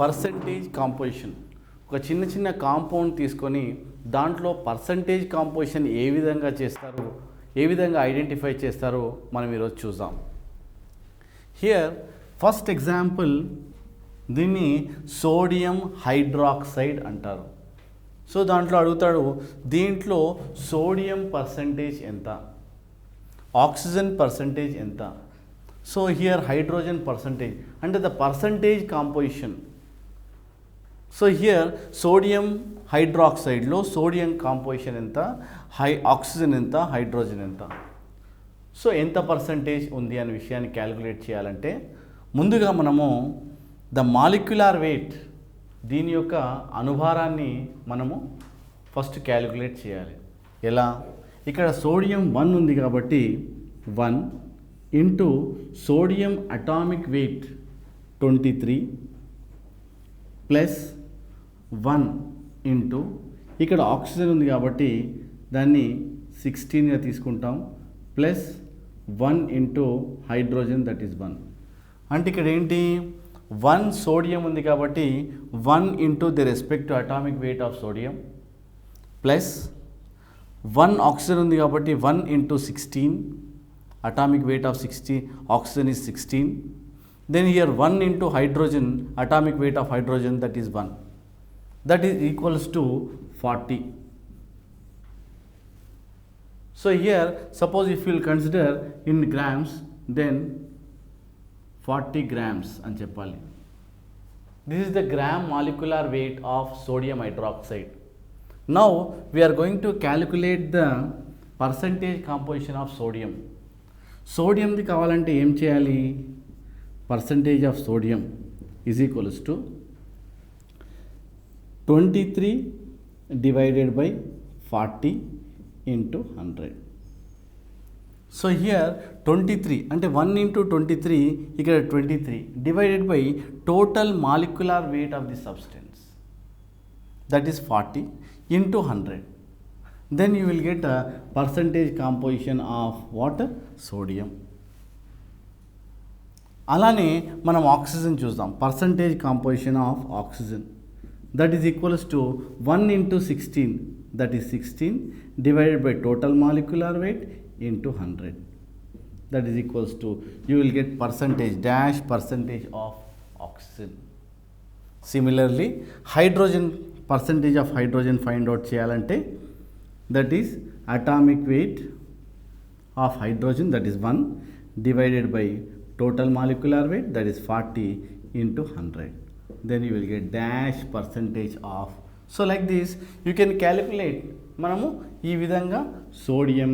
Percentage composition. ఒక చిన్న చిన్న కాంపౌండ్ తీసుకొని దాంట్లో పర్సంటేజ్ కాంపోజిషన్ ఏ విధంగా చేస్తారు, ఏ విధంగా ఐడెంటిఫై చేస్తారో మనం ఈరోజు చూద్దాం. హియర్ ఫస్ట్ ఎగ్జాంపుల్, దీన్ని సోడియం హైడ్రాక్సైడ్ అంటారు. సో దాంట్లో అడుగుతాడు, దీంట్లో సోడియం పర్సంటేజ్ ఎంత, ఆక్సిజన్ పర్సంటేజ్ ఎంత. సో హియర్ హైడ్రోజన్ పర్సంటేజ్ అంటే the percentage composition. So here sodium హైడ్రాక్సైడ్లో సోడియం కాంపోజిషన్ ఎంత, ఆక్సిజన్ ఎంత, హైడ్రోజన్ ఎంత. సో ఎంత పర్సంటేజ్ ఉంది అనే విషయాన్ని క్యాలిక్యులేట్ చేయాలంటే ముందుగా మనము ద మాలిక్యులార్ వెయిట్, దీని యొక్క అనుభారాన్ని మనము ఫస్ట్ క్యాలిక్యులేట్ చేయాలి. ఎలా? ఇక్కడ సోడియం 1 ఉంది కాబట్టి 1 into sodium atomic weight 23 plus 1 into ఇక్కడ ఆక్సిజన్ ఉంది కాబట్టి దాన్ని 16గా తీసుకుంటాం plus 1 into hydrogen that is 1. అంటే ఇక్కడ ఏంటి, 1 సోడియం ఉంది కాబట్టి 1 into the respect atomic weight of sodium plus 1 oxygen ఉంది కాబట్టి 1 into 16 atomic weight of 16 oxygen is 16. Then here 1 into hydrogen atomic weight of hydrogen that is 1, that is equals to 40. So here suppose if you will consider in grams, then 40 grams అని చెప్పాలి. This is the gram molecular weight of sodium hydroxide. Now we are going to calculate the percentage composition of sodium. సోడియంది కావాలంటే ఏం చేయాలి, percentage of sodium is equals to 23 divided by 40 into 100. So here 23 అంటే 1 into 23, ఇక్కడ 23 divided by total molecular weight of the substance that is 40 into 100. Then you will get a percentage composition of water sodium. అలానే మనం oxygen చూద్దాం. Percentage composition of oxygen that is equals to 1 into 16 that is 16 divided by total molecular weight into 100, that is equals to, you will get percentage dash percentage of oxygen. Similarly hydrogen, percentage of hydrogen find out cheyalante, that is atomic weight of hydrogen that is 1 divided by total molecular weight that is 40 into 100, then you will get dash percentage of. So like this you can calculate. మనము ఈ విధంగా sodium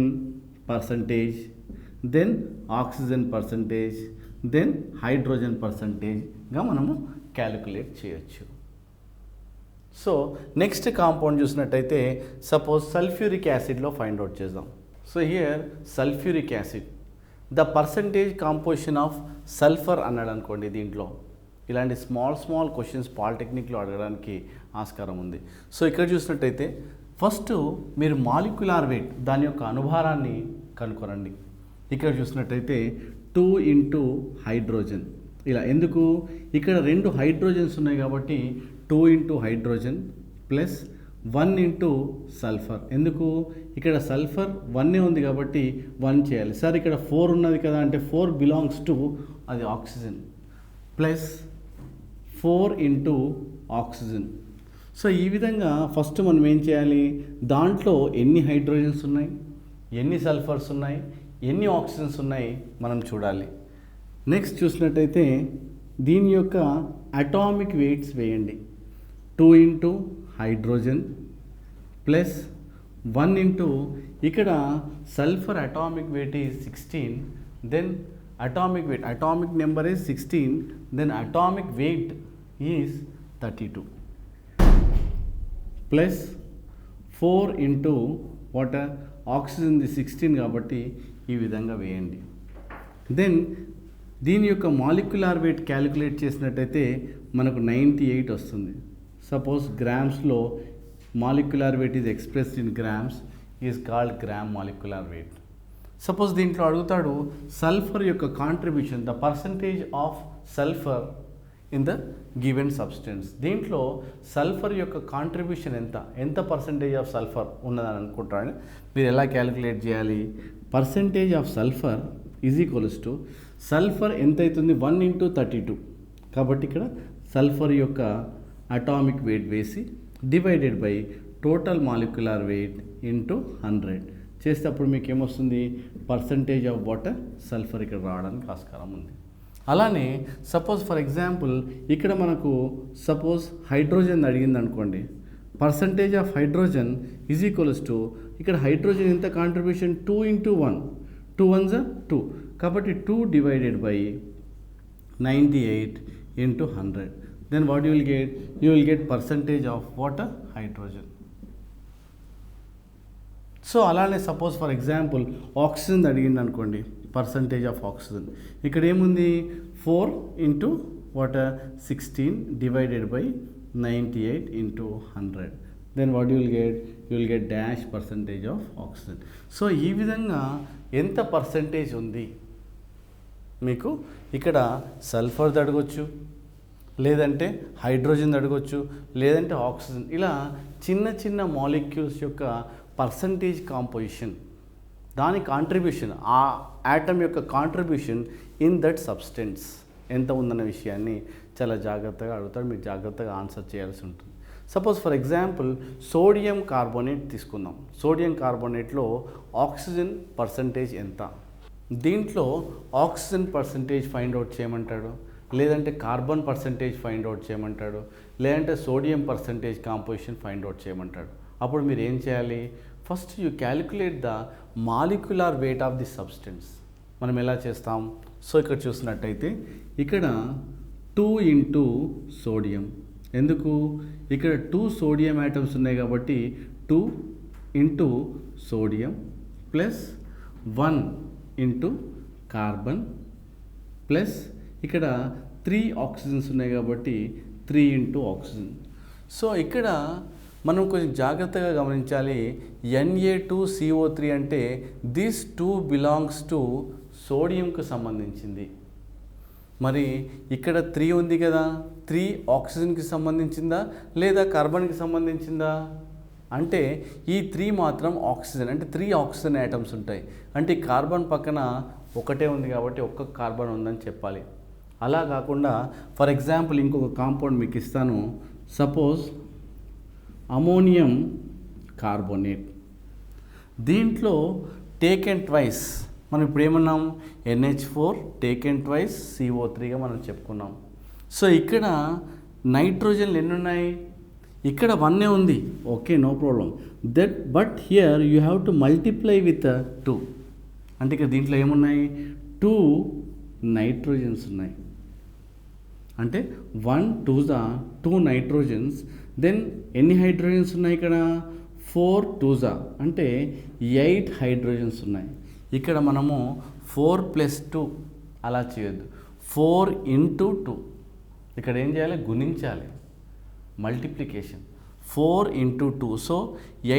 percentage, then oxygen percentage, then hydrogen పర్సంటేజ్గా మనము calculate చేయొచ్చు. So next compound చూసినట్టయితే suppose sulphuric యాసిడ్లో find out చేద్దాం. So here sulphuric acid, the percentage composition of sulphur అన్నాడు అనుకోండి. దీంట్లో ఇలాంటి స్మాల్ క్వశ్చన్స్ పాలిటెక్నిక్లో అడగడానికి ఆస్కారం ఉంది. సో ఇక్కడ చూసినట్టయితే ఫస్ట్ మీరు మాలిక్యులార్ వెయిట్, దాని యొక్క అనుభారాన్ని కనుక్కోనండి. ఇక్కడ చూసినట్టయితే 2 ఇంటూ హైడ్రోజన్, ఇలా ఎందుకు, ఇక్కడ 2 హైడ్రోజన్స్ ఉన్నాయి కాబట్టి 2 into hydrogen plus 1 into sulphur. ఎందుకు, ఇక్కడ సల్ఫర్ 1 ఉంది కాబట్టి 1 చేయాలి. సార్ ఇక్కడ 4 ఉన్నది కదా అంటే 4 బిలాంగ్స్ టు అది oxygen plus 4 into oxygen. So ఈ విధంగా ఫస్ట్ మనం ఏం చేయాలి, దాంట్లో ఎన్ని హైడ్రోజన్స్ ఉన్నాయి, ఎన్ని సల్ఫర్స్ ఉన్నాయి, ఎన్ని ఆక్సిజన్స్ ఉన్నాయి మనం చూడాలి. నెక్స్ట్ చూసినట్టయితే దీని యొక్క అటామిక్ వెయిట్స్ వేయండి. 2 ఇంటూ హైడ్రోజన్ ప్లస్ 1 ఇంటూ, ఇక్కడ sulphur atomic weight is 16, then atomic weight, atomic number is 16, then atomic weight is 32 plus 4 into water, oxygen is 16 కాబట్టి ఈ విధంగా వేయండి. దెన్ దీని యొక్క మాలిక్యులార్ వెయిట్ క్యాలిక్యులేట్ చేసినట్టయితే మనకు 98 వస్తుంది. సపోజ్ గ్రామ్స్లో molecular weight is expressed in grams, is called gram molecular weight. Suppose దీంట్లో అడుగుతాడు సల్ఫర్ యొక్క contribution, the percentage of sulphur in the given substance. దీంట్లో సల్ఫర్ యొక్క కాంట్రిబ్యూషన్ ఎంత పర్సంటేజ్ ఆఫ్ సల్ఫర్ ఉన్నదని అనుకుంటారని మీరు ఎలా క్యాలిక్యులేట్ చేయాలి? Percentage of sulphur is equals to sulphur ఎంత అవుతుంది 1 into 32. కాబట్టి ఇక్కడ సల్ఫర్ యొక్క అటామిక్ వెయిట్ వేసి divided by total molecular weight into 100 చేస్తే అప్పుడు మీకు ఏమొస్తుంది? పర్సంటేజ్ ఆఫ్ వాటర్ సల్ఫర్ ఇక్కడ రావడానికి ఆస్కారం ఉంది. అలానే సపోజ్ ఫర్ ఎగ్జాంపుల్ ఇక్కడ మనకు సపోజ్ హైడ్రోజన్ అడిగింది అనుకోండి, percentage of hydrogen is equals to ఇక్కడ హైడ్రోజన్ ఎంత కాంట్రిబ్యూషన్ 2 into 1, 2 1s are 2, కాబట్టి 2 divided by 98 into 100. Then what you will get? You will get percentage of water hydrogen. So అలానే suppose for example oxygen అడిగింది అనుకోండి, percentage of oxygen ఇక్కడ ఏముంది 4 into water 16 divided by 98 into 100. Then what you will get dash percentage of oxygen. So ఈ విధంగా ఎంత percentage ఉంది మీకు ఇక్కడ సల్ఫర్ది అడగొచ్చు, లేదంటే హైడ్రోజన్ అడగొచ్చు, లేదంటే ఆక్సిజన్, ఇలా చిన్న చిన్న మాలిక్యూల్స్ యొక్క పర్సంటేజ్ కాంపోజిషన్, దాని కాంట్రిబ్యూషన్, ఆ యాటమ్ యొక్క కాంట్రిబ్యూషన్ ఇన్ దట్ సబ్స్టెన్స్ ఎంత ఉందన్న విషయాన్ని చాలా జాగ్రత్తగా అడుగుతాడు. మీరు జాగ్రత్తగా ఆన్సర్ చేయాల్సి ఉంటుంది. Suppose for example sodium carbonate తీసుకుందాం. సోడియం కార్బోనేట్లో ఆక్సిజన్ పర్సంటేజ్ ఎంత? దీంట్లో ఆక్సిజన్ పర్సంటేజ్ ఫైండ్ అవుట్ చేయమంటాడు, లేదంటే కార్బన్ పర్సంటేజ్ ఫైండ్ అవుట్ చేయమంటాడు, లేదంటే sodium percentage composition find out చేయమంటాడు. అప్పుడు మీరు ఏం చేయాలి? First you calculate the molecular weight of the substance. మనం ఎలా చేస్తాం? సో ఇక్కడ చూసినట్టయితే ఇక్కడ 2 into సోడియం. ఎందుకు? ఇక్కడ 2 సోడియం యాటమ్స్ ఉన్నాయి కాబట్టి 2 into sodium plus 1 into carbon plus ఇక్కడ 3 ఆక్సిజన్స్ ఉన్నాయి కాబట్టి 3 into ఆక్సిజన్. సో ఇక్కడ మనం కొంచెం జాగ్రత్తగా గమనించాలి. Na2CO3 అంటే దిస్ 2 బిలాంగ్స్ టు సోడియంకు సంబంధించింది. మరి ఇక్కడ 3 ఉంది కదా, 3 ఆక్సిజన్కి సంబంధించిందా లేదా కార్బన్కి సంబంధించిందా? అంటే ఈ 3 మాత్రం ఆక్సిజన్, అంటే 3 ఆక్సిజన్ యాటమ్స్ ఉంటాయి. అంటే ఈ కార్బన్ పక్కన ఒకటే ఉంది కాబట్టి ఒక్క కార్బన్ ఉందని చెప్పాలి. అలా కాకుండా ఫర్ ఎగ్జాంపుల్ ఇంకొక కాంపౌండ్ మీకు ఇస్తాను. సపోజ్ అమోనియం కార్బోనేట్, దీంట్లో టేకెన్ ట్వైస్, మనం ఇప్పుడు ఏమన్నాం? NH4 టేకెన్ ట్వైస్ CO3గా మనం చెప్పుకున్నాం. సో ఇక్కడ నైట్రోజన్లు ఎన్ని ఉన్నాయి? ఇక్కడ 1 ఉంది, okay, no problem. But here you have to multiply with 2. అంటే ఇక్కడ దీంట్లో ఏమున్నాయి? 2 నైట్రోజన్స్ ఉన్నాయి. అంటే 1 2s are 2 నైట్రోజన్స్. దెన్ ఎన్ని హైడ్రోజన్స్ ఉన్నాయి ఇక్కడ? 4 2s are అంటే 8 హైడ్రోజన్స్ ఉన్నాయి. ఇక్కడ మనము 4 + 2 అలా చేయొద్దు, 4 into 2. ఇక్కడ ఏం చేయాలి? గుణించాలి, multiplication. 4 into 2, so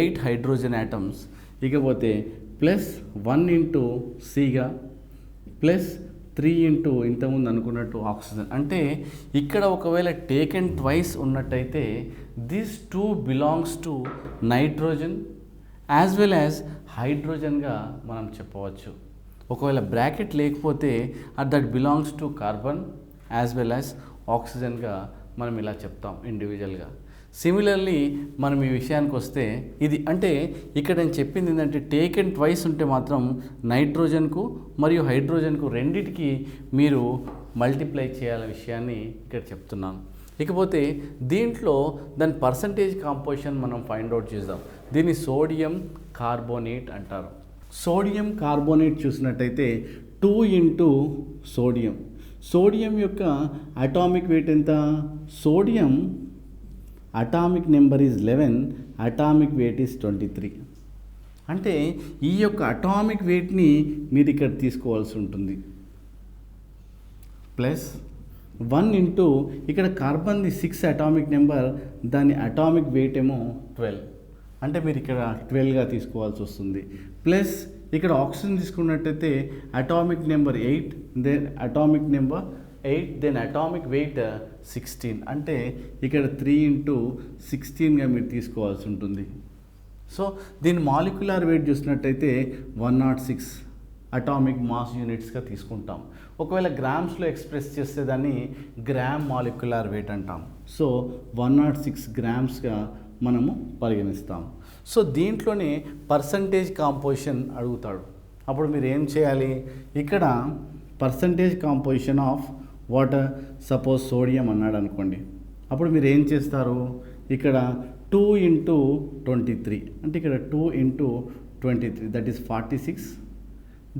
8 hydrogen atoms. ఇకపోతే ప్లస్ 1 into Cగా ప్లస్ 3 into ఇంతకుముందు అనుకున్నట్టు ఆక్సిజన్. అంటే ఇక్కడ ఒకవేళ టేకెన్ ట్వైస్ ఉన్నట్టయితే this 2 belongs to nitrogen as well as హైడ్రోజన్గా మనం చెప్పవచ్చు. ఒకవేళ బ్రాకెట్ లేకపోతే that belongs to carbon as well as ఆక్సిజన్గా మనం ఇలా చెప్తాం ఇండివిజువల్గా. సిమిలర్లీ మనం ఈ విషయానికి వస్తే ఇది అంటే ఇక్కడ నేను చెప్పింది ఏంటంటే టేకెన్ ట్వైస్ ఉంటే మాత్రం నైట్రోజన్కు మరియు హైడ్రోజన్కు రెండిటికి మీరు మల్టిప్లై చేయాల విషయాన్ని ఇక్కడ చెప్తున్నాను. ఇకపోతే దీంట్లో దాని పర్సంటేజ్ కాంపోజిషన్ మనం ఫైండ్ అవుట్ చేద్దాం. దీన్ని సోడియం కార్బోనేట్ అంటారు. సోడియం కార్బోనేట్ చూసినట్టయితే 2 into సోడియం. సోడియం యొక్క అటామిక్ వెయిట్ ఎంత? Sodium atomic number is 11, atomic weight is 23. అంటే ఈ యొక్క అటామిక్ వెయిట్ని మీరు ఇక్కడ తీసుకోవాల్సి ఉంటుంది. ప్లస్ 1 into ఇక్కడ కార్బన్ది 6 అటామిక్ నెంబర్, దాని అటామిక్ వెయిట్ ఏమో 12, అంటే మీరు ఇక్కడ 12గా తీసుకోవాల్సి వస్తుంది. ప్లస్ ఇక్కడ ఆక్సిజన్ తీసుకున్నట్టయితే atomic number 8, then atomic number 8, then atomic weight 16. అంటే ఇక్కడ 3 ఇంటూ 16గా మీరు తీసుకోవాల్సి ఉంటుంది. సో దీని మాలిక్యులర్ వెయిట్ చూసినట్టయితే 106 అటామిక్ మాస్ యూనిట్స్గా తీసుకుంటాం. ఒకవేళ గ్రామ్స్లో ఎక్స్ప్రెస్ చేస్తే దాన్ని గ్రామ్ మాలిక్యులర్ వెయిట్ అంటాం. సో 106 గ్రామ్స్గా మనము పరిగణిస్తాం. సో దీంట్లోనే పర్సంటేజ్ కాంపోజిషన్ అడుగుతాడు. అప్పుడు మీరు ఏం చేయాలి, ఇక్కడ percentage composition of water, suppose sodium అన్నాడు అనుకోండి, అప్పుడు మీరు ఏం చేస్తారు, ఇక్కడ 2 ఇంటూ 23 అంటే ఇక్కడ 2 into 23 that is 46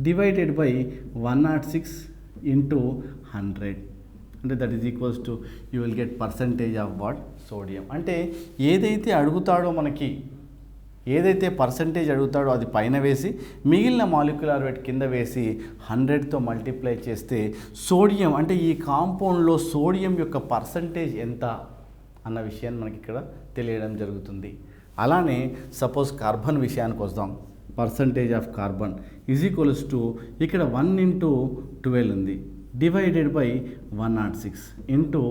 divided by 106 into 100 అంటే that is equals to you will get percentage of what, sodium. అంటే ఏదైతే అడుగుతాడో మనకి, ఏదైతే పర్సంటేజ్ అడుగుతాడో అది పైన వేసి మిగిలిన మాలిక్యులర్ వెయిట్ కింద వేసి 100తో మల్టిప్లై చేస్తే సోడియం అంటే ఈ కాంపౌండ్లో సోడియం యొక్క పర్సంటేజ్ ఎంత అన్న విషయాన్ని మనకి ఇక్కడ తెలియడం జరుగుతుంది. అలానే సపోజ్ కార్బన్ విషయానికి వద్దాం. Percentage of carbon is equals to ఇక్కడ 1 ఇంటూ 12 ఉంది డివైడెడ్ బై 106 ఇంటూ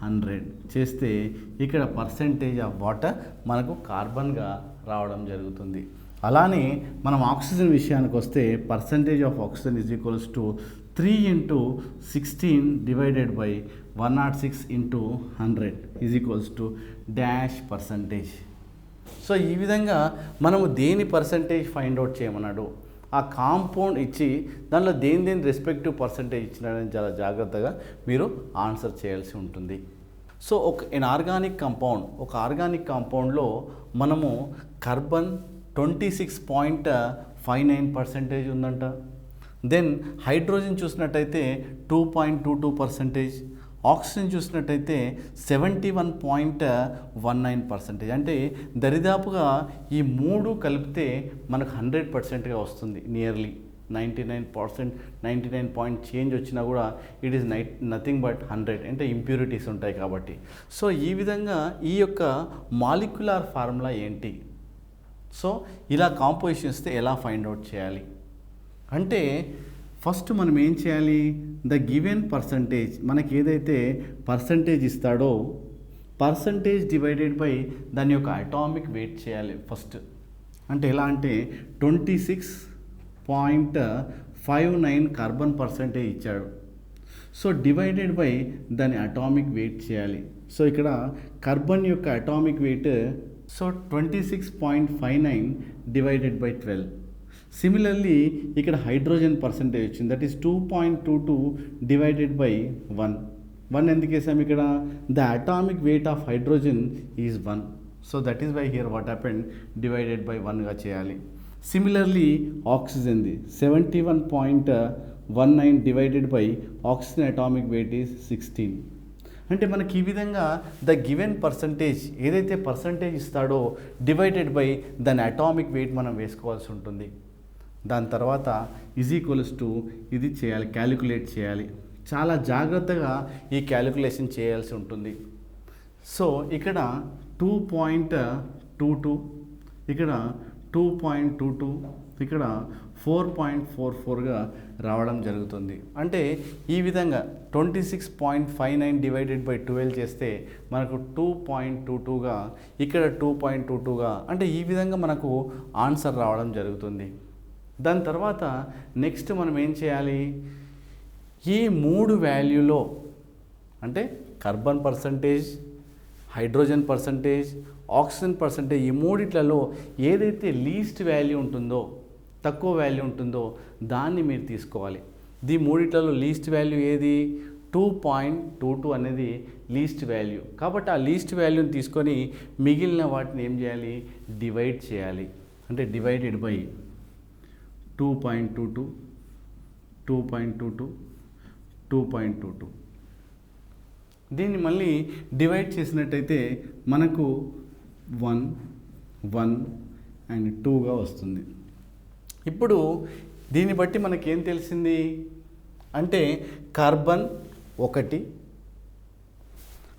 100 చేస్తే ఇక్కడ పర్సంటేజ్ ఆఫ్ వాటర్ మనకు కార్బన్గా రావడం జరుగుతుంది. అలానే మనం ఆక్సిజన్ విషయానికి వస్తే percentage of oxygen is equals to 3 into 16 divided by 106 into 100 is equals to dash percentage. So ఈ విధంగా మనము దేని పర్సంటేజ్ ఫైండ్ అవుట్ చేయమన్నాడు, ఆ కాంపౌండ్ ఇచ్చి దానిలో దేని రెస్పెక్టివ్ పర్సంటేజ్ ఇచ్చినాడని చాలా జాగ్రత్తగా మీరు ఆన్సర్ చేయాల్సి ఉంటుంది. సో ఒక ఆర్గానిక్ కాంపౌండ్లో మనము కార్బన్ 26.59% ఉందంట. దెన్ హైడ్రోజన్ చూసినట్టయితే 2.22%, ఆక్సిజన్ చూసినట్టయితే 71.19%. అంటే దరిదాపుగా ఈ మూడు కలిపితే మనకు 100%గా వస్తుంది. నియర్లీ 99 పాయింట్ చేంజ్ వచ్చినా కూడా ఇట్ ఈస్ నథింగ్ బట్ 100, అంటే ఇంప్యూరిటీస్ ఉంటాయి కాబట్టి. సో ఈ విధంగా ఈ యొక్క మాలిక్యులర్ ఫార్ములా ఏంటి, సో ఇలా కాంపోజిషన్ ఇస్తే ఎలా ఫైండ్ అవుట్ చేయాలి అంటే, ఫస్ట్ మనం ఏం చేయాలి, ద గివెన్ పర్సంటేజ్ మనకి ఏదైతే పర్సంటేజ్ ఇస్తాడో పర్సంటేజ్ డివైడెడ్ బై దాని యొక్క అటామిక్ వెయిట్ చేయాలి ఫస్ట్. అంటే ఎలా అంటే 26.59 కార్బన్ పర్సంటేజ్ ఇచ్చాడు. సో డివైడెడ్ బై దాని అటామిక్ వెయిట్ చేయాలి. సో ఇక్కడ కార్బన్ యొక్క atomic weight so 26.59 divided by 12. Similarly ఇక్కడ హైడ్రోజన్ పర్సంటేజ్ వచ్చింది, దట్ ఈస్ 2.22 డివైడెడ్ బై 1 ఎందుకు వేసాము ఇక్కడ, the atomic weight of hydrogen is 1. So that is why here what happened divided by 1గా చేయాలి. సిమిలర్లీ ఆక్సిజన్ది 71.19 divided by oxygen atomic weight is 16. అంటే మనకి ఈ విధంగా ద గివెన్ పర్సంటేజ్ ఏదైతే పర్సంటేజ్ ఇస్తాడో డివైడెడ్ బై దాని అటామిక్ వెయిట్ మనం వేసుకోవాల్సి ఉంటుంది. దాని తర్వాత ఈజ్ ఈక్వల్స్ టు ఇది చేయాలి, క్యాలిక్యులేట్ చేయాలి. చాలా జాగ్రత్తగా ఈ క్యాలిక్యులేషన్ చేయాల్సి ఉంటుంది. సో ఇక్కడ 2.22, ఇక్కడ 2.22, ఇక్కడ 4.44గా రావడం జరుగుతుంది. అంటే ఈ విధంగా 26.59 డివైడెడ్ బై 12 చేస్తే మనకు 2.22గా, ఇక్కడ 2.22గా, అంటే ఈ విధంగా మనకు ఆన్సర్ రావడం జరుగుతుంది. దాని తర్వాత నెక్స్ట్ మనం ఏం చేయాలి, ఈ మూడు వాల్యూలో అంటే carbon percentage, hydrogen percentage, oxygen percentage, ఈ మూడిట్లలో ఏదైతే లీస్ట్ వాల్యూ ఉంటుందో, తక్కువ వాల్యూ ఉంటుందో దాన్ని మీరు తీసుకోవాలి. మూడిట్లలో లీస్ట్ వాల్యూ ఏది, 2.22 అనేది లీస్ట్ వాల్యూ. కాబట్టి ఆ లీస్ట్ వాల్యూని తీసుకొని మిగిలిన వాటిని ఏం చేయాలి, డివైడ్ చేయాలి. అంటే డివైడెడ్ బై 2.22, 2.22, 2.22. దీన్ని మళ్ళీ డివైడ్ చేసినట్టయితే మనకు 1, 1 అండ్ 2గా వస్తుంది. ఇప్పుడు దీన్ని బట్టి మనకేం తెలిసింది అంటే కార్బన్ 1,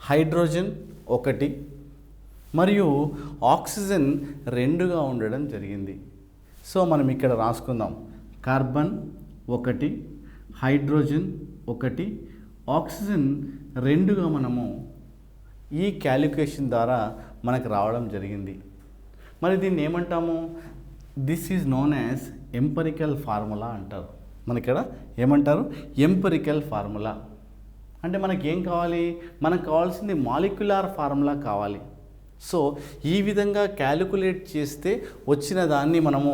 హైడ్రోజన్ 1 మరియు ఆక్సిజన్ 2గా ఉండడం జరిగింది. సో మనం ఇక్కడ రాసుకుందాం, కార్బన్ 1, హైడ్రోజన్ 1, ఆక్సిజన్ 2గా మనము ఈ క్యాలిక్యులేషన్ ద్వారా మనకు రావడం జరిగింది. మరి దీన్ని ఏమంటాము? This is known as empirical formula అంటారు. మనకిక్కడ ఏమంటారు? Empirical formula. అంటే మనకేం కావాలి? మనకు కావాల్సింది మాలిక్యులార్ ఫార్ములా కావాలి. సో ఈ విధంగా క్యాలిక్యులేట్ చేస్తే వచ్చిన దాన్ని మనము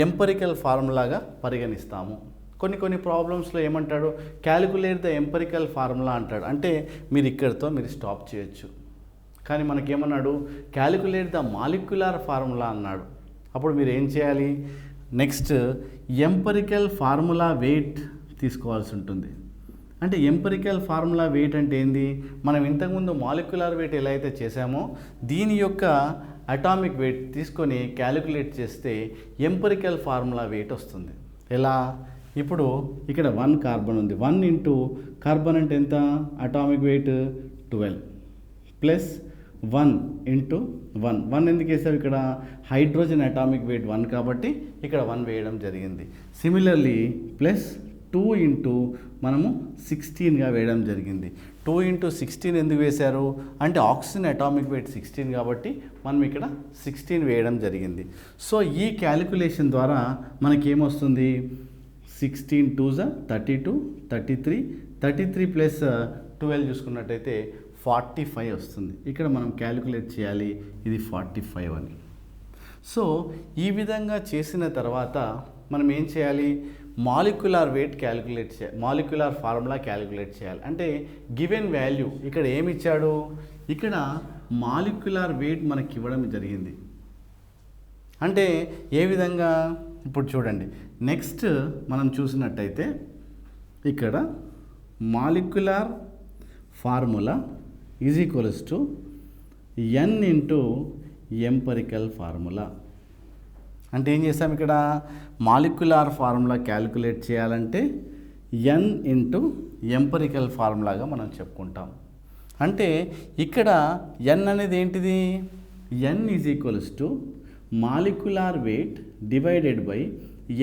ఎంపరికల్ ఫార్ములాగా పరిగణిస్తాము. కొన్ని ప్రాబ్లమ్స్లో ఏమంటాడు? క్యాలిక్యులేట్ ద ఎంపరికల్ ఫార్ములా అంటాడు. అంటే మీరు ఇక్కడితో మీరు స్టాప్ చేయొచ్చు. కానీ మనకేమన్నాడు? క్యాలిక్యులేట్ ద మాలిక్యులార్ ఫార్ములా అన్నాడు. అప్పుడు మీరు ఏం చేయాలి? నెక్స్ట్ ఎంపరికల్ ఫార్ములా వెయిట్ తీసుకోవాల్సి ఉంటుంది. అంటే ఎంపరికల్ ఫార్ములా వెయిట్ అంటే ఏంది? మనం ఇంతకుముందు మాలిక్యులర్ వెయిట్ ఎలా అయితే చేసామో దీని యొక్క అటామిక్ వెయిట్ తీసుకొని క్యాలిక్యులేట్ చేస్తే ఎంపరికల్ ఫార్ములా వెయిట్ వస్తుంది. ఎలా? ఇప్పుడు ఇక్కడ 1 కార్బన్ ఉంది. 1 ఇంటూ కార్బన్ అంటే ఎంత? అటామిక్ వెయిట్ 12 ప్లస్ 1 ఇంటూ 1 ఎందుకు వేసావు? ఇక్కడ హైడ్రోజన్ అటామిక్ వెయిట్ 1 కాబట్టి ఇక్కడ 1 వేయడం జరిగింది. సిమిలర్లీ ప్లస్ 2 ఇంటూ మనము 16గా వేయడం జరిగింది. 2 ఇంటూ 16 ఎందుకు వేశారు అంటే ఆక్సిజన్ అటామిక్ వెయిట్ 16 కాబట్టి మనం ఇక్కడ 16 వేయడం జరిగింది. సో ఈ క్యాలిక్యులేషన్ ద్వారా మనకేమొస్తుంది? 16 2s 32, 33 ప్లస్ 12 చూసుకున్నట్టయితే 45 వస్తుంది. ఇక్కడ మనం క్యాలిక్యులేట్ చేయాలి ఇది 45 అని. సో ఈ విధంగా చేసిన తర్వాత మనం ఏం చేయాలి? మాలిక్యులర్ వెయిట్ క్యాలిక్యులేట్ చేయాలి, మాలిక్యులర్ ఫార్ములా క్యాలిక్యులేట్ చేయాలి. అంటే గివెన్ వాల్యూ ఇక్కడ ఏమి ఇచ్చాడు? ఇక్కడ మాలిక్యులర్ వెయిట్ మనకి ఇవ్వడం జరిగింది. అంటే ఏ విధంగా? ఇప్పుడు చూడండి, నెక్స్ట్ మనం చూసినట్టయితే ఇక్కడ molecular formula is equals to n into empirical formula. అంటే ఏం చేస్తాం? ఇక్కడ మాలిక్యులార్ ఫార్ములా క్యాలిక్యులేట్ చేయాలంటే n ఇంటూ ఎంపరికల్ ఫార్ములాగా మనం చెప్పుకుంటాం. అంటే ఇక్కడ n అనేది ఏంటిది? n is equals to molecular weight divided by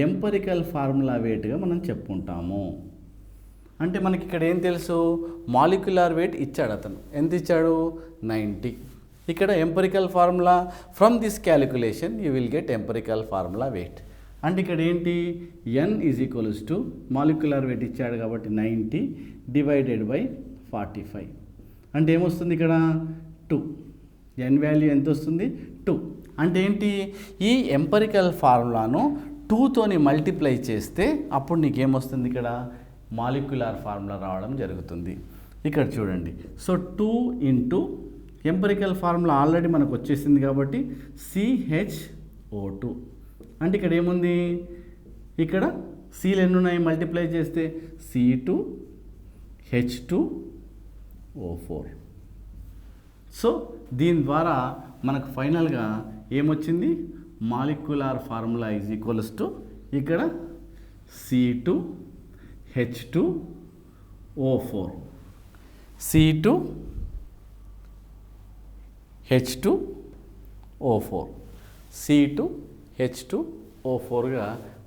empirical formula వెయిట్గా మనం చెప్పుకుంటాము. అంటే మనకి ఇక్కడ ఏం తెలుసు? మాలిక్యులార్ వెయిట్ ఇచ్చాడు అతను. ఎంత ఇచ్చాడు? 90. ఇక్కడ empirical formula from this calculation you will get empirical formula wait. అంటే ఇక్కడ ఏంటి? n is equals to molecular weight ఇచ్చాడు కాబట్టి 90 డివైడెడ్ బై 45. అంటే ఏమొస్తుంది ఇక్కడ? 2. n వాల్యూ ఎంత వస్తుంది? 2. అంటే ఏంటి? ఈ ఎంపరికల్ ఫార్ములాను 2తోని మల్టిప్లై చేస్తే అప్పుడు నీకేమొస్తుంది? ఇక్కడ మాలిక్యులర్ ఫార్ములా రావడం జరుగుతుంది. ఇక్కడ చూడండి. So 2 into empirical formula already మనకు వచ్చేసింది కాబట్టి CHO2. అంటే ఇక్కడ ఏముంది? ఇక్కడ Cలు ఎన్ని ఉన్నాయి? మల్టిప్లై చేస్తే C2H2O4. సో దీని ద్వారా మనకు ఫైనల్గా ఏమొచ్చింది? Molecular formula is equals to ఇక్కడ C2H2O4 C2H2O4గా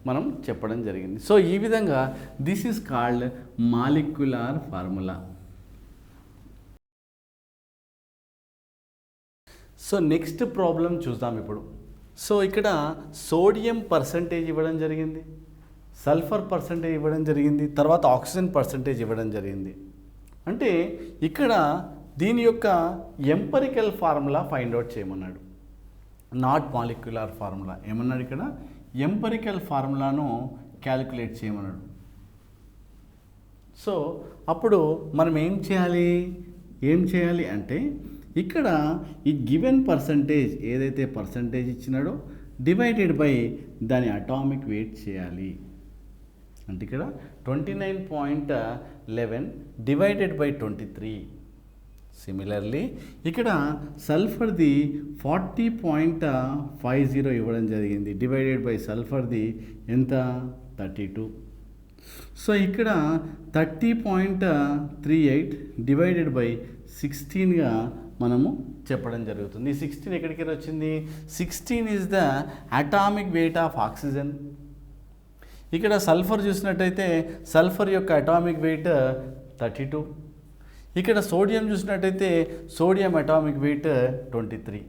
మనం చెప్పడం జరిగింది. సో ఈ విధంగా this is called molecular formula. So next problem చూద్దాం ఇప్పుడు. సో ఇక్కడ సోడియం పర్సంటేజ్ ఇవ్వడం జరిగింది, సల్ఫర్ పర్సంటేజ్ ఇవ్వడం జరిగింది, తర్వాత ఆక్సిజన్ పర్సంటేజ్ ఇవ్వడం జరిగింది. అంటే ఇక్కడ దీని యొక్క ఎంపరికల్ ఫార్ములా ఫైండ్ అవుట్ చేయమన్నాడు, నాట్ మాలిక్యులర్ ఫార్ములా. ఏమన్నాడు ఇక్కడ? ఎంపరికల్ ఫార్ములాను క్యాలిక్యులేట్ చేయమన్నాడు. సో అప్పుడు మనం ఏం చేయాలి అంటే ఇక్కడ ఈ గివెన్ పర్సంటేజ్ ఏదైతే పర్సంటేజ్ ఇచ్చినాడో డివైడెడ్ బై దాని అటామిక్ వెయిట్ చేయాలి. అంటే ఇక్కడ 29.11 డివైడెడ్ బై 23. సిమిలర్లీ ఇక్కడ సల్ఫర్ది 40.50 ఇవ్వడం జరిగింది, డివైడెడ్ బై సల్ఫర్ది ఎంత? 32. సో ఇక్కడ 30.38 డివైడెడ్ బై 16గా మనము చెప్పడం జరుగుతుంది. ఈ 16 ఎక్కడికి వచ్చింది? 16 is the atomic weight of oxygen. ఇక్కడ సల్ఫర్ చూసినట్టయితే సల్ఫర్ యొక్క అటామిక్ వెయిట్ 32, ఇక్కడ సోడియం చూసినట్టయితే సోడియం అటామిక్ వెయిట్ 23,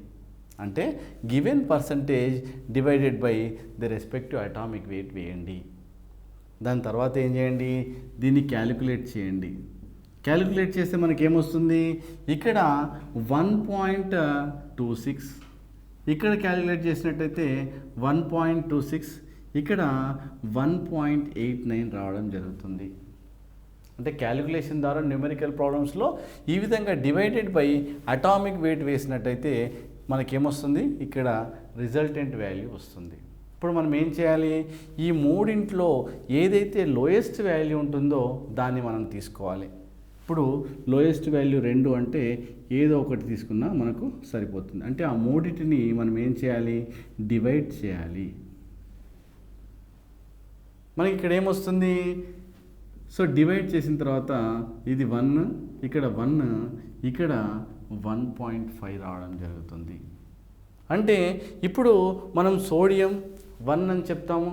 అంటే given percentage divided by the respective atomic weight వేయండి. దాని తర్వాత ఏం చేయండి, దీన్ని క్యాలిక్యులేట్ చేయండి. క్యాలిక్యులేట్ చేస్తే మనకి ఏమొస్తుంది, ఇక్కడ 1.26, ఇక్కడ క్యాలిక్యులేట్ చేసినట్టయితే 1.26, ఇక్కడ 1.89 రావడం జరుగుతుంది. అంటే క్యాలిక్యులేషన్ ద్వారా న్యూమెరికల్ ప్రాబ్లమ్స్లో ఈ విధంగా డివైడెడ్ బై అటామిక్ వెయిట్ వేసినట్టయితే మనకేమొస్తుంది, ఇక్కడ రిజల్టెంట్ వాల్యూ వస్తుంది. ఇప్పుడు మనం ఏం చేయాలి, ఈ మూడింట్లో ఏదైతే లోయెస్ట్ వాల్యూ ఉంటుందో దాన్ని మనం తీసుకోవాలి. ఇప్పుడు లోయెస్ట్ వాల్యూ 2 అంటే ఏదో ఒకటి తీసుకున్నా మనకు సరిపోతుంది. అంటే ఆ మూడింటిని మనం ఏం చేయాలి, డివైడ్ చేయాలి. మనకి ఇక్కడ ఏమొస్తుంది, సో డివైడ్ చేసిన తర్వాత ఇది 1, ఇక్కడ 1, ఇక్కడ 1.5 రావడం జరుగుతుంది. అంటే ఇప్పుడు మనం సోడియం 1 అని చెప్తాము,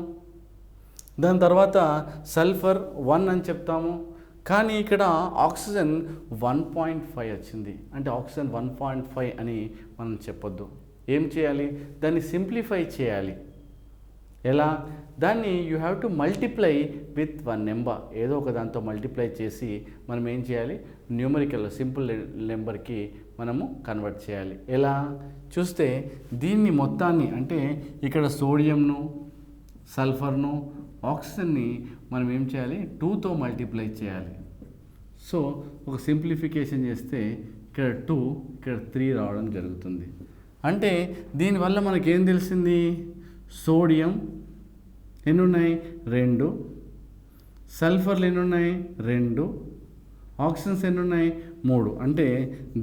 దాని తర్వాత సల్ఫర్ 1 అని చెప్తాము, కానీ ఇక్కడ ఆక్సిజన్ 1.5 వచ్చింది. అంటే ఆక్సిజన్ 1.5 అని మనం చెప్పొద్దు. ఏం చేయాలి, దాన్ని సింప్లిఫై చేయాలి. ఎలా, దాన్ని you have to multiply with 1 number, ఏదో ఒక దాంతో మల్టిప్లై చేసి మనం ఏం చేయాలి, న్యూమరికల్ సింపుల్ నెంబర్కి మనము కన్వర్ట్ చేయాలి. ఎలా చూస్తే దీన్ని మొత్తాన్ని, అంటే ఇక్కడ సోడియంను, సల్ఫర్ను, ఆక్సిజన్ని మనం ఏం చేయాలి, 2తో మల్టిప్లై చేయాలి. సో ఒక సింప్లిఫికేషన్ చేస్తే ఇక్కడ 2, ఇక్కడ 3 రావడం జరుగుతుంది. అంటే దీనివల్ల మనకేం తెలిసింది, సోడియం ఎన్ని ఉన్నాయి, 2, సల్ఫర్లు ఎన్ని ఉన్నాయి, 2, ఆక్సిజన్స్ ఎన్ని ఉన్నాయి, 3. అంటే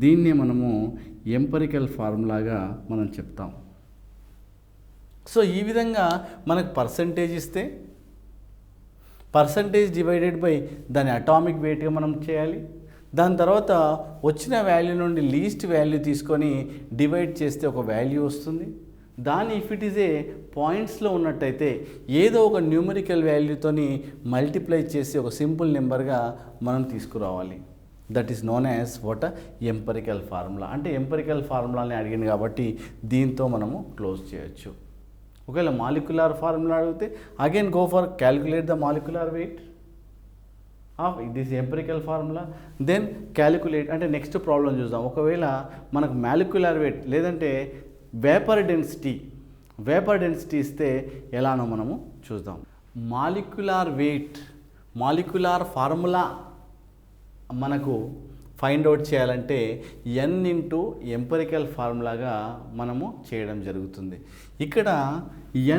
దీన్నే మనము ఎంపెరికల్ ఫార్ములాగా మనం చెప్తాం. సో ఈ విధంగా మనకు పర్సంటేజ్ ఇస్తే పర్సంటేజ్ డివైడెడ్ బై దాని అటామిక్ వెయిట్గా మనం చేయాలి. దాని తర్వాత వచ్చిన వాల్యూ నుండి లీస్ట్ వాల్యూ తీసుకొని డివైడ్ చేస్తే ఒక వాల్యూ వస్తుంది. దాన్ని ఇఫ్ ఇట్ ఈజ్ ఏ పాయింట్స్లో ఉన్నట్టయితే ఏదో ఒక న్యూమరికల్ వాల్యూతోని మల్టిప్లై చేసి ఒక సింపుల్ నెంబర్గా మనం తీసుకురావాలి. That is known as what empirical formula. అంటే ఎంపెరికల్ ఫార్ములాని అడిగింది కాబట్టి దీంతో మనము క్లోజ్ చేయొచ్చు. ఒకవేళ మాలిక్యులర్ ఫార్ములా అడిగితే again go for calculate the molecular weight of this empirical formula, then calculate. అంటే నెక్స్ట్ ప్రాబ్లం చూద్దాం. ఒకవేళ మనకు మాలిక్యులర్ వెయిట్ లేదంటే వేపర్ డెన్సిటీ ఇస్తే ఎలానో మనము చూద్దాం. మాలిక్యులర్ వెయిట్, మాలిక్యులర్ ఫార్ములా మనకు ఫైండ్ అవుట్ చేయాలంటే n ఇంటూ ఎంపెరికల్ ఫార్ములాగా మనము చేయడం జరుగుతుంది. ఇక్కడ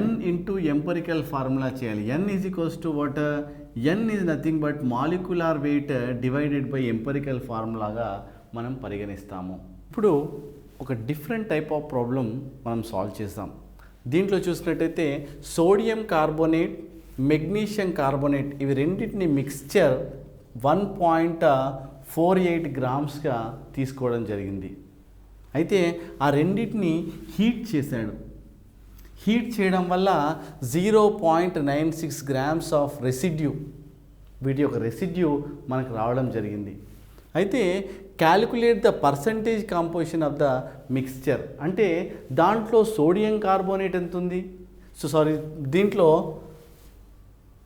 n ఇంటూ ఎంపెరికల్ ఫార్ములా చేయాలి. n is equals to what, n is nothing but molecular weight divided by empirical ఫార్ములాగా మనం పరిగణిస్తాము. ఇప్పుడు ఒక డిఫరెంట్ టైప్ ఆఫ్ ప్రాబ్లం మనం సాల్వ్ చేస్తాం. దీంట్లో చూసినట్టయితే సోడియం కార్బోనేట్, మెగ్నీషియం కార్బోనేట్ ఇవి రెండింటిని మిక్స్చర్ 1.48 గ్రామ్స్గా తీసుకోవడం జరిగింది. అయితే ఆ రెండింటిని హీట్ చేశాడు. హీట్ చేయడం వల్ల 0.96 గ్రామ్స్ ఆఫ్ రెసిడ్యూ, వీటి యొక్క రెసిడ్యూ మనకు రావడం జరిగింది. అయితే calculate the percentage composition of the mixture, అంటే దాంట్లో సోడియం కార్బోనేట్ ఎంత ఉంది, దీంట్లో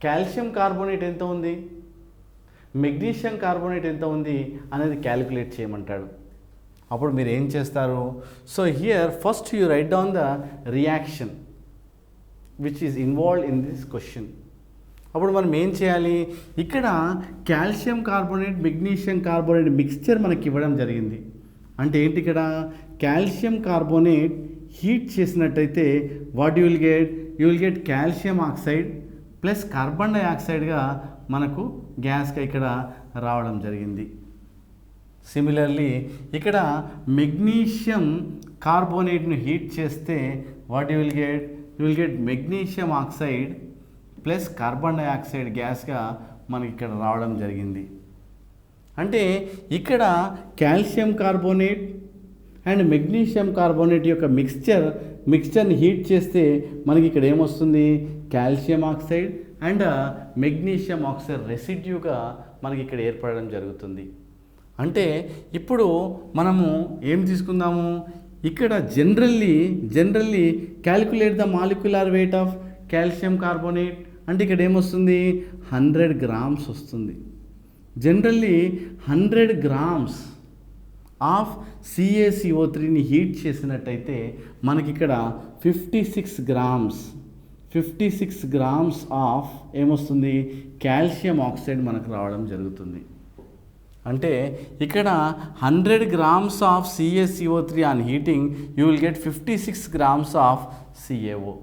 కాల్షియం కార్బోనేట్ ఎంత ఉంది, మెగ్నీషియం కార్బోనేట్ ఎంత ఉంది అనేది క్యాలిక్యులేట్ చేయమంటాడు. అప్పుడు మీరు ఏం చేస్తారు, so here first you write down the reaction which is involved in this question. అప్పుడు మనం ఏం చేయాలి, ఇక్కడ calcium carbonate, magnesium carbonate mixture మనకి ఇవ్వడం జరిగింది. అంటే ఏంటి, ఇక్కడ కాల్షియం కార్బోనేట్ హీట్ చేసినట్టయితే what you will get calcium oxide plus carbon డైఆక్సైడ్గా మనకు గ్యాస్గా ఇక్కడ రావడం జరిగింది. సిమిలర్లీ ఇక్కడ మెగ్నీషియం కార్బోనేట్ను హీట్ చేస్తే what you will get magnesium oxide plus carbon dioxide గ్యాస్గా మనకి ఇక్కడ రావడం జరిగింది. అంటే ఇక్కడ calcium carbonate and magnesium carbonate యొక్క మిక్స్చర్ని హీట్ చేస్తే మనకి ఇక్కడ ఏమొస్తుంది, calcium oxide and magnesium oxide రెసిడ్యూగా మనకి ఇక్కడ ఏర్పడడం జరుగుతుంది. అంటే ఇప్పుడు మనము ఏం తీసుకుందాము, ఇక్కడ generally calculate the molecular weight of calcium carbonate అంటే ఇక్కడ ఏమొస్తుంది 100 grams వస్తుంది. జనరల్లీ 100 grams ఆఫ్ CaCO3ని హీట్ చేసినట్టయితే మనకి ఇక్కడ 56 grams ఆఫ్ ఏమొస్తుంది కాల్షియం ఆక్సైడ్ మనకు రావడం జరుగుతుంది. అంటే ఇక్కడ 100 grams of CaCO3 on heating you will get 56 grams of CaO.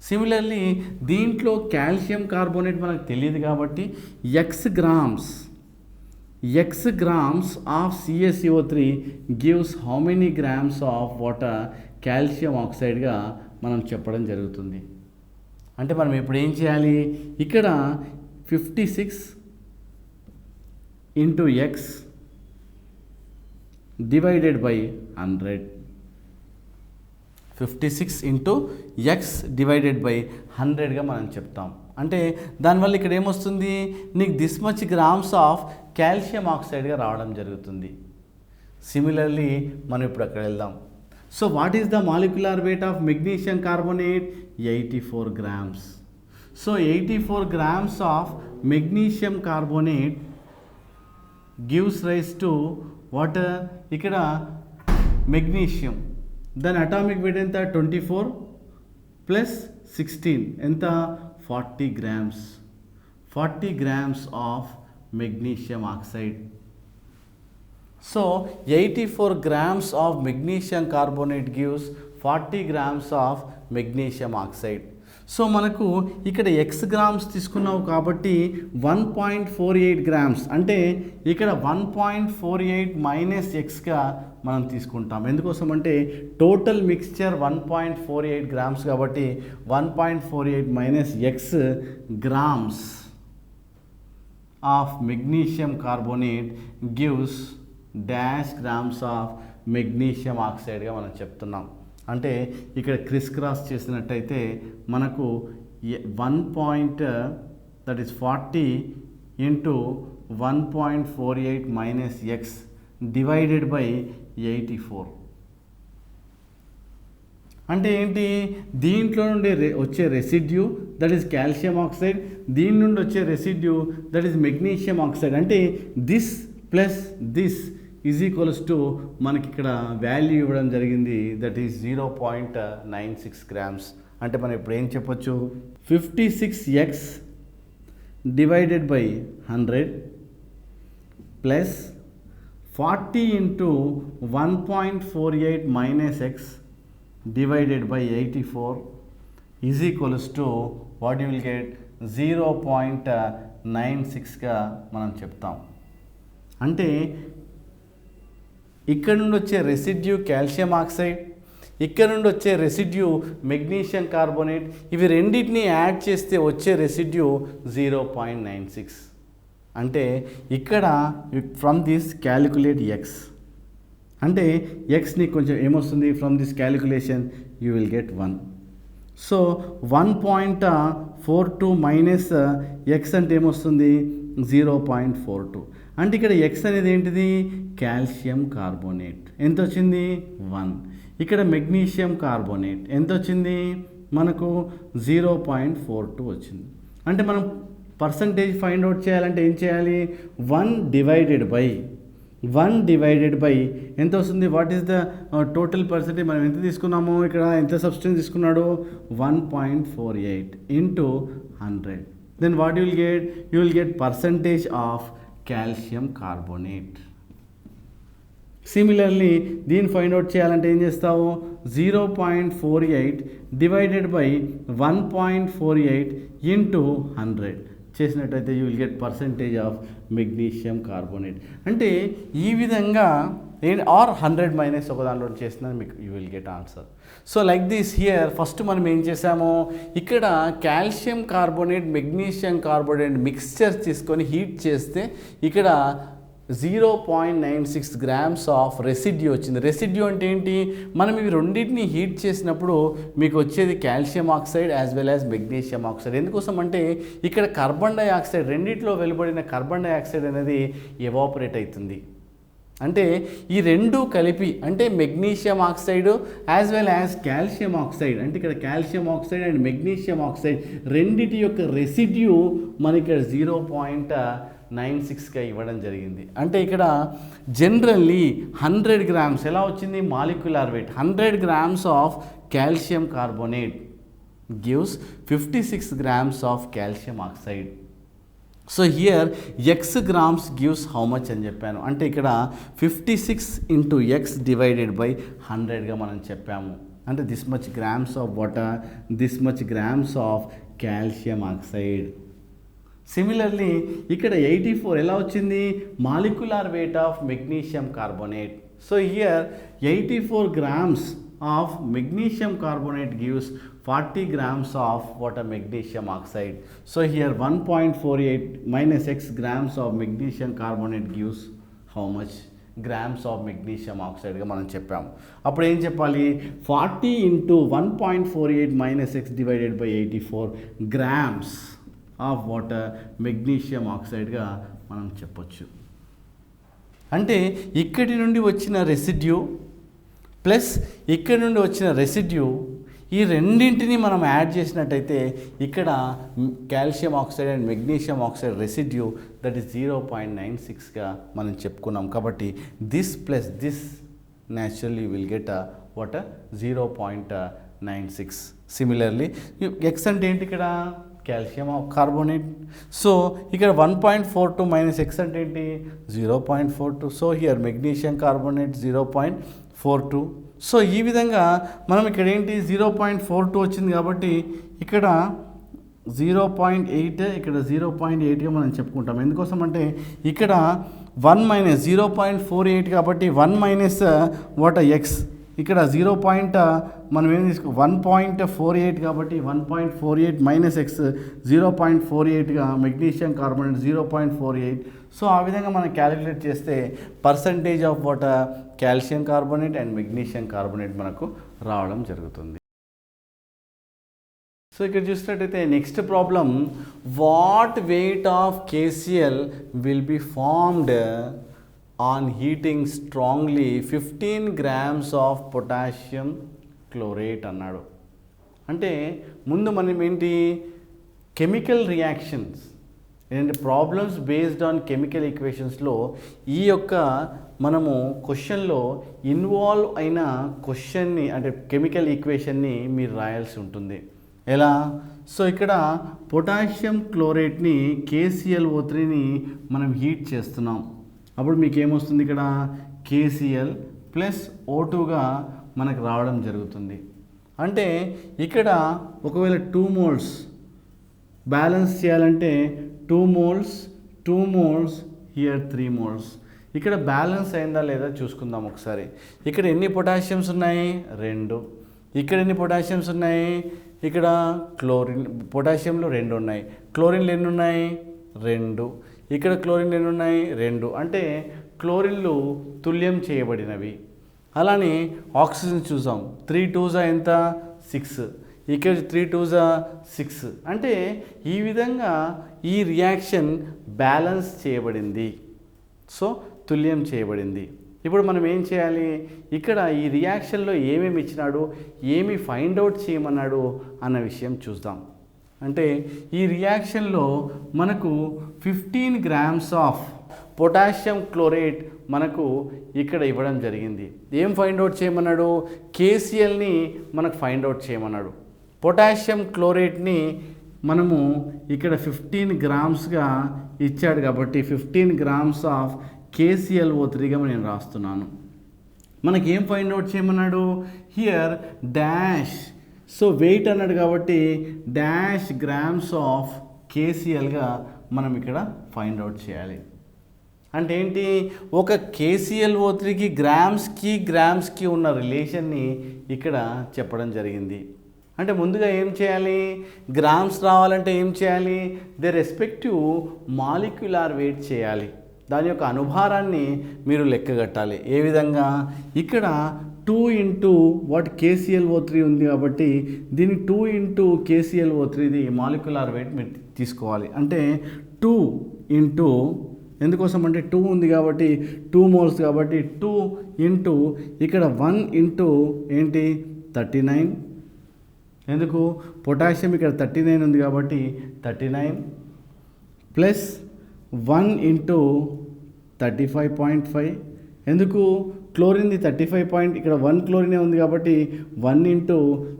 Similarly దీంట్లో కాల్షియం కార్బోనేట్ మనకు తెలియదు కాబట్టి x grams of CaCO3 gives how many grams of water calcium ఆక్సైడ్గా మనం చెప్పడం జరుగుతుంది. అంటే మనం ఇప్పుడు ఏం చేయాలి, ఇక్కడ 56 into x divided by 100. 56 into x divided by 100గా మనం చెప్తాం. అంటే దానివల్ల ఇక్కడ ఏమొస్తుంది, నీకు this much grams of calcium ఆక్సైడ్గా రావడం జరుగుతుంది. సిమిలర్లీ మనం ఇప్పుడు అక్కడ వెళ్దాం. So what is the molecular weight of magnesium carbonate 84 grams. So 84 grams of magnesium carbonate gives rise to water, ఇక్కడ మెగ్నీషియం దాని అటామిక్ వెయిట్ ఎంత 24 + 16 ఎంత 40 grams. 40 grams of magnesium oxide. So 84 grams of magnesium carbonate gives 40 grams of magnesium oxide. So మనకు ఇక్కడ x grams తీసుకున్నావు కాబట్టి 1.48 grams అంటే ఇక్కడ 1.48 మైనస్ ఎక్స్గా మనం తీసుకుంటాం. ఎందుకోసం అంటే టోటల్ మిక్స్చర్ 1.48 grams కాబట్టి 1.48 minus x grams of magnesium carbonate gives dash grams of magnesium ఆక్సైడ్గా మనం చెప్తున్నాం. అంటే ఇక్కడ క్రిస్ క్రాస్ చేసినట్టయితే మనకు 40 into 1.48 minus x divided by 84. అంటే ఏంటి, దీంట్లో నుండి వచ్చే residue that is calcium oxide, దీని నుండి వచ్చే residue that is magnesium oxide. అంటే this plus this is equals to మనకి ఇక్కడ వాల్యూ ఇవ్వడం జరిగింది దట్ ఈస్ 0.96 grams. అంటే మనం ఇప్పుడు ఏం చెప్పొచ్చు, 56x divided by 100 plus 40 into 1.48 minus x divided by 84 is equals to what you will get 0.96గా మనం చెప్తాం. అంటే ఇక్కడ నుండి వచ్చే రెసిడ్యూ కాల్షియం ఆక్సైడ్, ఇక్కడ నుండి వచ్చే రెసిడ్యూ మెగ్నీషియం కార్బోనేట్, ఇవి రెండింటిని యాడ్ చేస్తే వచ్చే రెసిడ్యూ 0.96. అంటే ఇక్కడ ఫ్రమ్ దిస్ క్యాలిక్యులేట్ ఎక్స్, అంటే ఎక్స్ని కొంచెం ఏమొస్తుంది from this calculation you will get 1. So 1.42 minus X అంటే ఏమొస్తుంది 0.42. అంటే ఇక్కడ ఎక్స్ అనేది ఏంటిది కాల్షియం కార్బోనేట్ ఎంత వచ్చింది 1. ఇక్కడ మెగ్నీషియం కార్బోనేట్ ఎంత వచ్చింది మనకు 0.42 వచ్చింది. అంటే మనం పర్సంటేజ్ ఫైండ్ అవుట్ చేయాలంటే ఏం చేయాలి, 1 డివైడెడ్ బై ఎంత వస్తుంది, what is the total percentage, మనం ఎంత తీసుకున్నాము, ఇక్కడ ఎంత సబ్స్టెన్స్ తీసుకున్నాడు 1.48 into 100. Then what you will get percentage of calcium carbonate. Similarly దీన్ని ఫైండ్ అవుట్ చేయాలంటే ఏం చేస్తావు, 0.48 డివైడెడ్ బై 1.48 into 100 చేసినట్టయితే you will get percentage of magnesium carbonate. అంటే ఈ విధంగా ఆర్ 100 మైనస్ ఒక దాంట్లో చేసిన మీకు you will get answer. So like this here first మనం ఏం చేసాము, ఇక్కడ calcium carbonate magnesium carbonate mixture తీసుకొని హీట్ చేస్తే ఇక్కడ 0.96 grams ఆఫ్ రెసిడ్యూ వచ్చింది. రెసిడ్యూ అంటే ఏంటి, మనం ఇవి రెండింటిని హీట్ చేసినప్పుడు మీకు వచ్చేది calcium oxide as well as magnesium oxide. ఎందుకోసం అంటే ఇక్కడ కార్బన్ డైఆక్సైడ్ రెండింటిలో వెలువడిన కార్బన్ డైఆక్సైడ్ అనేది ఎవాపరేట్ అవుతుంది. అంటే ఈ రెండు కలిపి అంటే magnesium oxide as well as calcium oxide, అంటే ఇక్కడ calcium oxide and magnesium oxide రెండిటి యొక్క రెసిడ్యూ మనకి ఇక్కడ 0.96గా ఇవ్వడం జరిగింది. అంటే ఇక్కడ జనరల్లీ 100 grams ఎలా వచ్చింది molecular weight 100 grams of calcium carbonate gives 56 grams of calcium oxide. So here X grams gives how much అని చెప్పాను, అంటే ఇక్కడ 56 ఇంటూ ఎక్స్ డివైడెడ్ బై 100గా మనం చెప్పాము. అంటే this much grams of water, this much grams of calcium oxide. Similarly ఇక్కడ 84 ఎలా వచ్చింది molecular weight of magnesium carbonate. So here 84 grams of magnesium carbonate gives 40 grams of water magnesium oxide. So here 1.48 minus x grams of magnesium carbonate gives how much grams of magnesium oxide గా మనం చెప్పాము. అప్పుడు ఏం చెప్పాలి 40 into 1.48 minus x divided by 84 grams of water magnesium oxide గా మనం చెప్పొచ్చు. అంటే ఇక్కడి నుండి వచ్చిన రెసిడ్యూ ప్లస్ ఇక్కడ నుండి వచ్చిన రెసిడ్యూ ఈ రెండింటిని మనం యాడ్ చేసినట్టయితే ఇక్కడ calcium oxide and magnesium oxide residue that is 0.96గా మనం చెప్పుకున్నాం. కాబట్టి this plus this naturally will get what 0.96. Similarly x అంటే ఏంటి ఇక్కడ కాల్షియం కార్బోనేట్. సో ఇక్కడ 1.42 మైనస్ ఎక్స్ అంటే ఏంటి 0.42. So here magnesium carbonate 0.42. So ఈ విధంగా మనం ఇక్కడ ఏంటి 0.42 వచ్చింది కాబట్టి ఇక్కడ 0.8 ఇక్కడ 0.8గా మనం చెప్పుకుంటాం. ఎందుకోసం అంటే ఇక్కడ 1 మైనస్ 0.48 కాబట్టి 1 మైనస్ వాట్ ఎక్స్ ఇక్కడ 0. మనం ఏం తీసుకో 1.48 కాబట్టి 1.48 మైనస్ ఎక్స్ 0.48గా మెగ్నీషియం కార్బోనేట్ 0.48. సో ఆ విధంగా మనం క్యాలిక్యులేట్ చేస్తే percentage of water calcium carbonate and magnesium carbonate మనకు రావడం జరుగుతుంది. సో ఇక్కడ చూసినట్టయితే next problem what weight of KCl will be formed on heating strongly 15 grams of potassium chlorate అన్నాడు. అంటే ముందు మనం ఏంటి కెమికల్ రియాక్షన్స్ ఏంటంటే ప్రాబ్లమ్స్ బేస్డ్ ఆన్ కెమికల్ ఈక్వేషన్స్లో ఈ యొక్క మనము క్వశ్చన్లో ఇన్వాల్వ్ అయిన క్వశ్చన్ని అంటే కెమికల్ ఈక్వేషన్ని మీరు రాయాల్సి ఉంటుంది. ఎలా? సో ఇక్కడ పొటాషియం క్లోరేట్ని KClO3ని మనం హీట్ చేస్తున్నాం. అప్పుడు మీకు ఏమొస్తుంది ఇక్కడ KCl ప్లస్ O2గా మనకు రావడం జరుగుతుంది. అంటే ఇక్కడ ఒకవేళ 2 moles బ్యాలెన్స్ చేయాలంటే 2 moles హియర్ 3 moles. ఇక్కడ బ్యాలెన్స్ అయిందా లేదా చూసుకుందాం ఒకసారి. ఇక్కడ ఎన్ని పొటాషియమ్స్ ఉన్నాయి 2. ఇక్కడ ఎన్ని పొటాషియమ్స్ ఉన్నాయి ఇక్కడ క్లోరిన్ పొటాషియంలో 2 ఉన్నాయి. క్లోరిన్లు ఎన్ని ఉన్నాయి 2. ఇక్కడ క్లోరిన్లు ఎన్ని ఉన్నాయి 2. అంటే క్లోరిన్లు తుల్యం చేయబడినవి. అలానే ఆక్సిజన్ చూసాం 3 2s ఎంత 6. ఇక్కడ 3 2s 6. అంటే ఈ విధంగా ఈ రియాక్షన్ బ్యాలెన్స్ చేయబడింది. సో తుల్యం చేయబడింది. ఇప్పుడు మనం ఏం చేయాలి ఇక్కడ ఈ రియాక్షన్లో ఏమేమి ఇచ్చినాడు ఏమి ఫైండ్ అవుట్ చేయమన్నాడు అన్న విషయం చూద్దాం. అంటే ఈ రియాక్షన్లో మనకు 15 grams ఆఫ్ పొటాషియం క్లోరేట్ మనకు ఇక్కడ ఇవ్వడం జరిగింది. ఏం ఫైండ్ అవుట్ చేయమన్నాడు KClని మనకు ఫైండ్ అవుట్ చేయమన్నాడు. పొటాషియం క్లోరేట్ని మనము ఇక్కడ 15 grams ఇచ్చాడు కాబట్టి 15 grams ఆఫ్ KClO3గా నేను రాస్తున్నాను. మనకి ఏం ఫైండ్ అవుట్ చేయమన్నాడు హియర్ డాష్. సో వెయిట్ అన్నాడు కాబట్టి డాష్ గ్రామ్స్ ఆఫ్ KClగా మనం ఇక్కడ ఫైండ్ అవుట్ చేయాలి. అంటే ఏంటి ఒక KClO3కి గ్రామ్స్కి ఉన్న రిలేషన్ని ఇక్కడ చెప్పడం జరిగింది. అంటే ముందుగా ఏం చేయాలి గ్రామ్స్ రావాలంటే ఏం చేయాలి దే రెస్పెక్టివ్ మాలిక్యులార్ వెయిట్ చేయాలి. దాని యొక్క అనుభారాన్ని మీరు లెక్కగట్టాలి. ఏ విధంగా ఇక్కడ 2 into వాట్ KClO3 ఉంది కాబట్టి దీన్ని 2 into KClO3ది మాలిక్యులార్ వెయిట్ మీరు తీసుకోవాలి. అంటే 2 into ఎందుకోసం అంటే 2 ఉంది కాబట్టి 2 మోల్స్ కాబట్టి 2 ఇంటూ ఇక్కడ 1 ఇంటూ ఏంటి 39. ఎందుకు పొటాషియం ఇక్కడ 39 ఉంది కాబట్టి 39 ప్లస్ 1 ఇంటూ 35.5. ఎందుకు క్లోరిన్ది 35 ఇక్కడ 1 క్లోరినే ఉంది కాబట్టి 1 ఇంటూ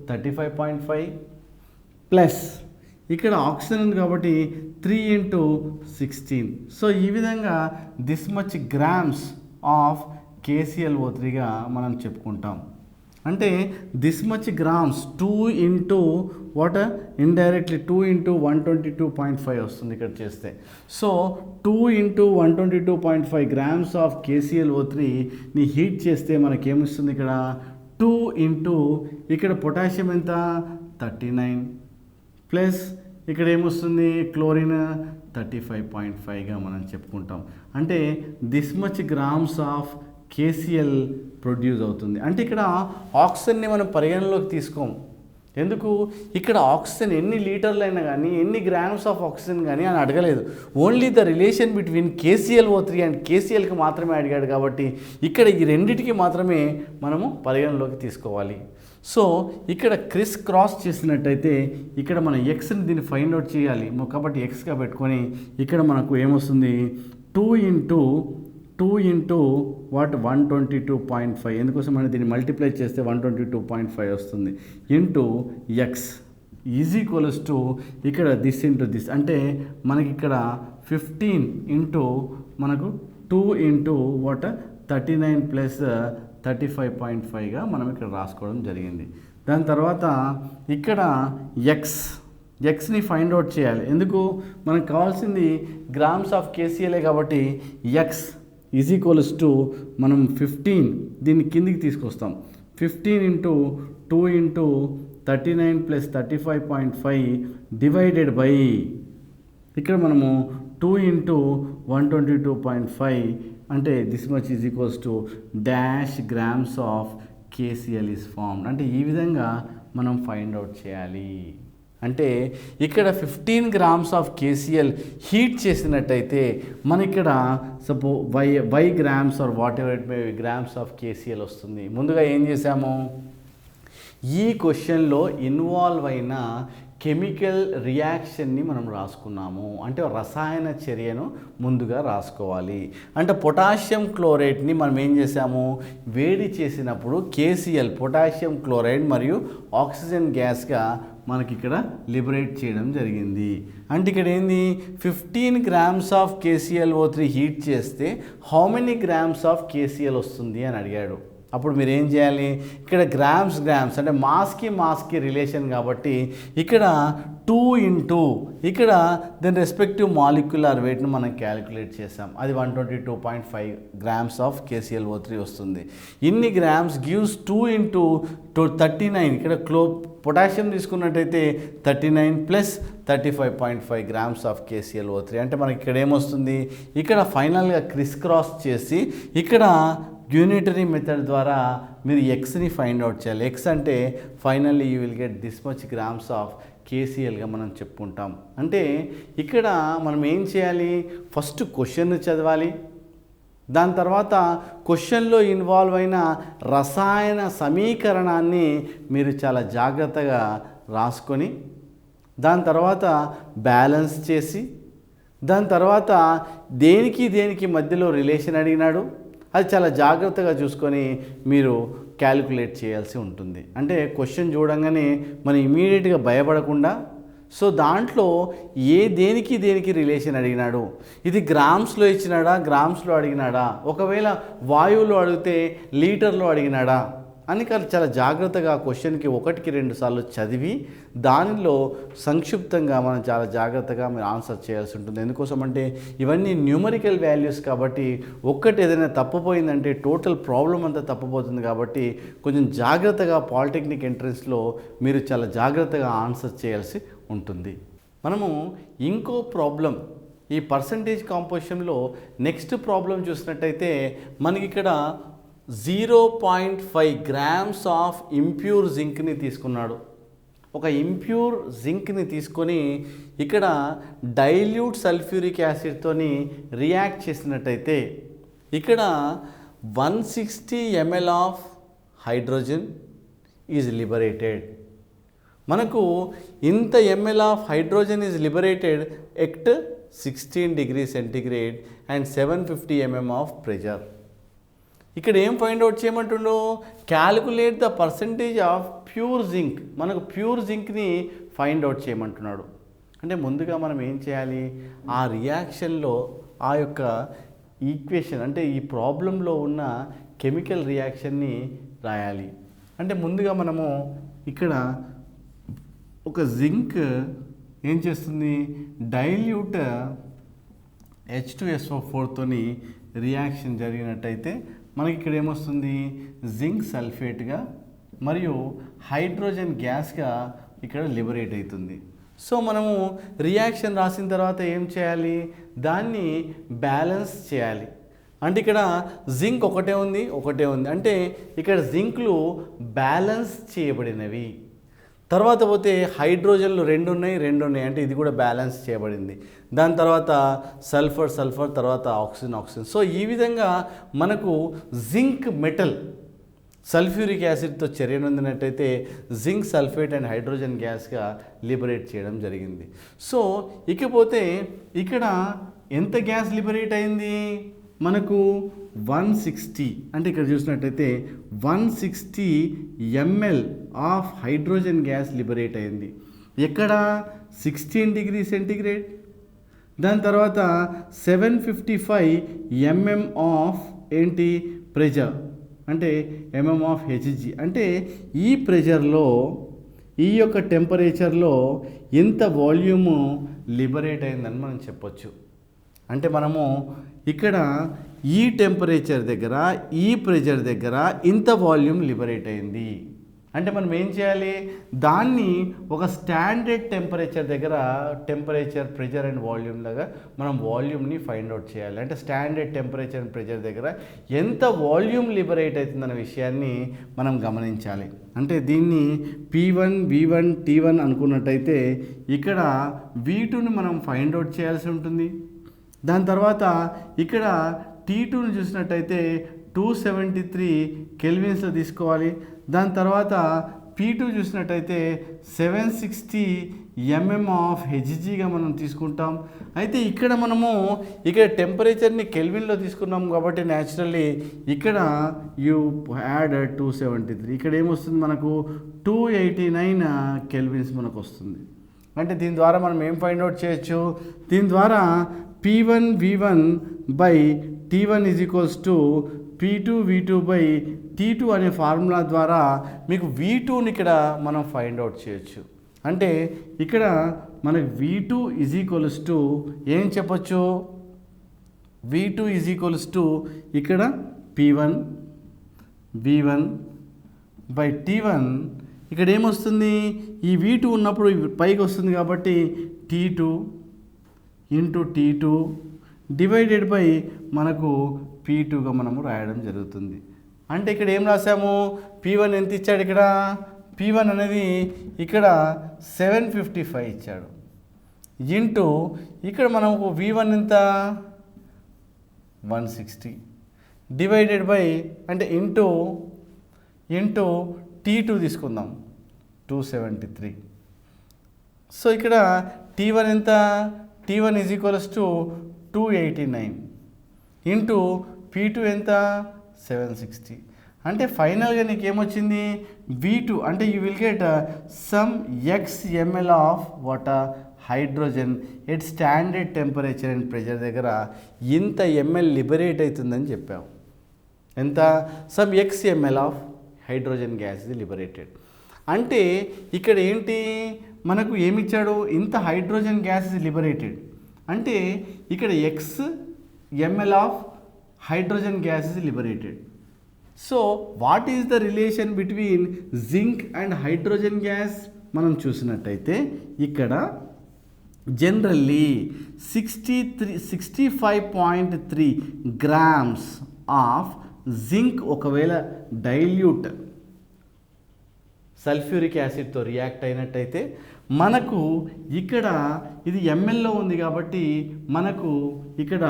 35.5 ప్లస్ ఇక్కడ ఆక్సిజన్ ఉంది కాబట్టి 3 ఇంటూ 16. సో ఈ విధంగా దిస్ మచ్ గ్రామ్స్ ఆఫ్ KClO3గా మనం చెప్పుకుంటాం. అంటే this much grams 2 into what indirectly 2 into 122.5 వస్తుంది ఇక్కడ చేస్తే. సో 2 ఇంటూ 122.5 గ్రామ్స్ ఆఫ్ KClO3ని హీట్ చేస్తే మనకేమిస్తుంది ఇక్కడ 2 ఇంటూ ఇక్కడ పొటాషియం ఎంత 39 ప్లస్ ఇక్కడ ఏమొస్తుంది క్లోరిన్ 35.5గా మనం చెప్పుకుంటాం. అంటే this much grams of KCl produce అవుతుంది. అంటే ఇక్కడ ఆక్సిజన్ని మనం పరిగణలోకి తీసుకోము. ఎందుకు ఇక్కడ ఆక్సిజన్ ఎన్ని లీటర్లు అయినా కానీ ఎన్ని గ్రామ్స్ ఆఫ్ ఆక్సిజన్ కానీ అని అడగలేదు. Only the relation between KClO3 and KClకి మాత్రమే అడిగాడు కాబట్టి ఇక్కడ ఈ రెండిటికి మాత్రమే మనము పరిగణలోకి తీసుకోవాలి. సో ఇక్కడ క్రాస్ చేసినట్టయితే ఇక్కడ మన ఎక్స్ని దీన్ని ఫైండ్ అవుట్ చేయాలి కాబట్టి ఎక్స్గా పెట్టుకొని ఇక్కడ మనకు ఏమొస్తుంది 2 ఇంటూ వాట్ 122.5. ఎందుకోసం మనం దీన్ని మల్టిప్లై చేస్తే 122.5 వస్తుంది into X is equals to ఇక్కడ దిస్ ఇంటూ దిస్. అంటే మనకి ఇక్కడ 15 ఇంటూ మనకు 2 ఇంటూ వాట్ 39 ప్లస్ 35.5గా మనం ఇక్కడ రాసుకోవడం జరిగింది. దాని తర్వాత ఇక్కడ ఎక్స్ని ఫైండ్ అవుట్ చేయాలి. ఎందుకు మనకు కావాల్సింది గ్రామ్స్ ఆఫ్ KClఏ కాబట్టి ఎక్స్ ఈజ్ ఈక్వల్స్ టు మనం 15 దీన్ని కిందికి తీసుకొస్తాం. 15 into 2 into 39 plus 35.5 divided by ఇక్కడ మనము 2 ఇంటూ 122.5 అంటే this much is equals to dash grams of KCl is formed. అంటే ఈ విధంగా మనం ఫైండ్ అవుట్ చేయాలి. అంటే ఇక్కడ 15 గ్రామ్స్ ఆఫ్ KCl హీట్ చేసినట్టయితే మన ఇక్కడ y grams or whatever it may grams of KCl వస్తుంది. ముందుగా ఏం చేసాము ఈ క్వశ్చన్లో ఇన్వాల్వ్ అయిన కెమికల్ రియాక్షన్ని మనం రాసుకున్నాము. అంటే రసాయన చర్యను ముందుగా రాసుకోవాలి. అంటే పొటాషియం క్లోరైడ్ని మనం ఏం చేసాము వేడి చేసినప్పుడు KCl పొటాషియం క్లోరైడ్ మరియు ఆక్సిజన్ గ్యాస్గా మనకి ఇక్కడ లిబరేట్ చేయడం జరిగింది. అంటే ఇక్కడ ఏంది 15 గ్రామ్స్ ఆఫ్ KClO3 హీట్ చేస్తే how many grams of KCl వస్తుంది అని అడిగాడు. అప్పుడు మీరు ఏం చేయాలి ఇక్కడ గ్రామ్స్ అంటే మాస్కి రిలేషన్ కాబట్టి ఇక్కడ 2 ఇంటూ ఇక్కడ దాని రెస్పెక్టివ్ మాలిక్యులర్ వెయిట్ను మనం క్యాలిక్యులేట్ చేసాం. అది 122.5 గ్రామ్స్ ఆఫ్ KClO3 వస్తుంది. ఇన్ని గ్రామ్స్ గివ్స్ 2 ఇంటూ 39 ఇక్కడ పొటాషియం తీసుకున్నట్టయితే 39 ప్లస్ 35.5 గ్రామ్స్ ఆఫ్ KClO3. అంటే మనకి ఇక్కడ ఏమొస్తుంది ఇక్కడ ఫైనల్గా క్రాస్ చేసి ఇక్కడ యూనిటరీ మెథడ్ ద్వారా మీరు ఎక్స్ని ఫైండ్ అవుట్ చేయాలి. ఎక్స్ అంటే finally you will get this much grams of KClగా మనం చెప్పుకుంటాం. అంటే ఇక్కడ మనం ఏం చేయాలి ఫస్ట్ క్వశ్చన్ చదవాలి. దాని తర్వాత క్వశ్చన్లో ఇన్వాల్వ్ అయిన రసాయన సమీకరణాన్ని మీరు చాలా జాగ్రత్తగా రాసుకొని దాని తర్వాత బ్యాలెన్స్ చేసి దాని తర్వాత దేనికి మధ్యలో రిలేషన్ అడిగినాడు అది చాలా జాగ్రత్తగా చూసుకొని మీరు క్యాలిక్యులేట్ చేయాల్సి ఉంటుంది. అంటే క్వశ్చన్ చూడంగానే మనం ఇమీడియట్గా భయపడకుండా సో దాంట్లో దేనికి రిలేషన్ అడిగినాడు ఇది గ్రామ్స్లో ఇచ్చినాడా గ్రామ్స్లో అడిగినాడా ఒకవేళ వాయువులో అడిగితే లీటర్లో అడిగినాడా అని చాలా జాగ్రత్తగా క్వశ్చన్కి 1కి 2 సార్లు చదివి దానిలో సంక్షిప్తంగా మనం చాలా జాగ్రత్తగా మీరు ఆన్సర్ చేయాల్సి ఉంటుంది. ఎందుకోసం అంటే ఇవన్నీ న్యూమరికల్ వాల్యూస్ కాబట్టి ఒక్కటి ఏదైనా తప్పిపోయిందంటే టోటల్ ప్రాబ్లం అంతా తప్పిపోతుంది. కాబట్టి కొంచెం జాగ్రత్తగా పాలిటెక్నిక్ ఎంట్రన్స్లో మీరు చాలా జాగ్రత్తగా ఆన్సర్ చేయాల్సి ఉంటుంది. మనము ఇంకో ప్రాబ్లం ఈ పర్సంటేజ్ కాంపోజిషన్లో నెక్స్ట్ ప్రాబ్లం చూసినట్టయితే మనకి ఇక్కడ 0.5 గ్రామ్స్ ఆఫ్ ఇంప్యూర్ జింక్ని తీసుకున్నాడు. ఒక ఇంప్యూర్ జింక్ని తీసుకొని ఇక్కడ డైల్యూట్ సల్ఫ్యూరిక్ యాసిడ్తోని రియాక్ట్ చేసినట్టయితే ఇక్కడ 160 ml of hydrogen is liberated. మనకు ఇంత ml of hydrogen is liberated at 16 degrees centigrade and 750 mm of pressure. ఇక్కడ ఏం ఫైండ్ అవుట్ చేయమంటుండో, calculate the percentage of pure zinc. మనకు ప్యూర్ జింక్ని ఫైండ్ అవుట్ చేయమంటున్నాడు. అంటే ముందుగా మనం ఏం చేయాలి, ఆ రియాక్షన్లో ఆ యొక్క ఈక్వేషన్ అంటే ఈ ప్రాబ్లంలో ఉన్న కెమికల్ రియాక్షన్ని రాయాలి. అంటే ముందుగా మనము ఇక్కడ ఒక జింక్ ఏం చేస్తుంది, డైల్యూట్ H2SO4 తోని రియాక్షన్ జరిగినట్టయితే మనకి ఇక్కడ ఏమొస్తుంది, జింక్ సల్ఫేట్గా మరియు హైడ్రోజన్ గ్యాస్గా ఇక్కడ లిబరేట్ అవుతుంది. సో మనము రియాక్షన్ రాసిన తర్వాత ఏం చేయాలి, దాన్ని బ్యాలెన్స్ చేయాలి. అంటే ఇక్కడ జింక్ ఒకటే ఉంది అంటే ఇక్కడ జింక్లు బ్యాలెన్స్ చేయబడినవి. తర్వాత పోతే హైడ్రోజన్లు రెండు ఉన్నాయి అంటే ఇది కూడా బ్యాలెన్స్ చేయబడింది. దాని తర్వాత సల్ఫర్ తర్వాత ఆక్సిజన్. సో ఈ విధంగా మనకు జింక్ మెటల్ సల్ఫ్యూరిక్ యాసిడ్తో చర్య నొందినట్టయితే జింక్ సల్ఫేట్ అండ్ హైడ్రోజన్ గ్యాస్గా లిబరేట్ చేయడం జరిగింది. సో ఇకపోతే ఇక్కడ ఎంత గ్యాస్ లిబరేట్ అయింది, మనకు 160 అంటే ఇక్కడ చూసినట్టయితే 160 ml of hydrogen gas liberate అయింది. ఎక్కడ 16 degrees centigrade. దాని తర్వాత 755 mm ఆఫ్ ఏంటి ప్రెషర్ అంటే mm ఆఫ్ Hg. అంటే ఈ ప్రెషర్లో ఈ యొక్క టెంపరేచర్లో ఎంత వాల్యూము లిబరేట్ అయిందని మనం చెప్పొచ్చు. అంటే మనము ఇక్కడ ఈ టెంపరేచర్ దగ్గర ఈ ప్రెషర్ దగ్గర ఇంత వాల్యూమ్ లిబరేట్ అయింది అంటే మనం ఏం చేయాలి, దాన్ని ఒక స్టాండర్డ్ టెంపరేచర్ దగ్గర టెంపరేచర్, ప్రెషర్ అండ్ వాల్యూమ్ లాగా మనం వాల్యూమ్ని ఫైండ్ అవుట్ చేయాలి. అంటే స్టాండర్డ్ టెంపరేచర్ అండ్ ప్రెషర్ దగ్గర ఎంత వాల్యూమ్ లిబరేట్ అవుతుందన్న విషయాన్ని మనం గమనించాలి. అంటే దీన్ని P1 V1 T1 అనుకున్నట్టయితే ఇక్కడ V2ని మనం ఫైండ్ అవుట్ చేయాల్సి ఉంటుంది. దాని తర్వాత ఇక్కడ T2ని చూసినట్టయితే 273 కెల్విన్స్లో తీసుకోవాలి. దాని తర్వాత P2 చూసినట్టయితే 760 mm ఆఫ్ Hgగా మనం తీసుకుంటాం. అయితే ఇక్కడ మనము టెంపరేచర్ని కెల్విన్లో తీసుకున్నాం కాబట్టి న్యాచురల్లీ ఇక్కడ యూ యాడ్ 273, ఇక్కడ ఏమొస్తుంది మనకు 289 కెల్విన్స్ మనకు వస్తుంది. అంటే దీని ద్వారా మనం ఏం ఫైండ్ అవుట్ చేయొచ్చు, దీని ద్వారా P1 V1 by T1 is equals to P2 V2 by T2 అనే ఫార్ములా ద్వారా మీకు V2ని ఇక్కడ మనం ఫైండ్ అవుట్ చేయొచ్చు. అంటే ఇక్కడ మనకు V2 ఈజ్ ఈక్వల్స్ టు ఏం చెప్పొచ్చు, V2 ఈజ్ ఈక్వల్స్ టు ఇక్కడ P1 V1 బై T1. ఇక్కడ ఏమొస్తుంది, ఈ V2 ఉన్నప్పుడు పైకి వస్తుంది కాబట్టి T2 into T2 divided by మనకు P2గా మనము రాయడం జరుగుతుంది. అంటే ఇక్కడ ఏం రాసాము, P1 ఎంత ఇచ్చాడు, ఇక్కడ P1 అనేది ఇక్కడ 755 ఇచ్చాడు ఇంటూ ఇక్కడ మనకు V1 ఎంత 160 డివైడెడ్ బై అంటే ఇంటూ T2 తీసుకుందాం 273. సో ఇక్కడ T1 ఎంత, T1 is equals to 289 into P2 ఎంత 760. అంటే ఫైనల్గా నీకు ఏమొచ్చింది V2 అంటే you will get some XML of water hydrogen at standard temperature and pressure దగ్గర ఇంత ml లిబరేట్ అవుతుందని చెప్పావు. ఎంత, some XML of hydrogen gas ఇది లిబరేటెడ్. అంటే ఇక్కడ ఏంటి మనకు ఏమిచ్చాడు, ఇంత హైడ్రోజన్ గ్యాస్ ఇస్ లిబరేటెడ్. అంటే ఇక్కడ XML of hydrogen gas is liberated. So what is the relation between zinc and hydrogen gas మనం చూసినట్టయితే ఇక్కడ జనరల్లీ 65.3 grams ఆఫ్ జింక్ ఒకవేళ డైల్యూట్ సల్ఫ్యూరిక్ యాసిడ్తో రియాక్ట్ అయినట్టయితే మనకు ఇక్కడ ఇది ఎంఎల్లో ఉంది కాబట్టి మనకు ఇక్కడ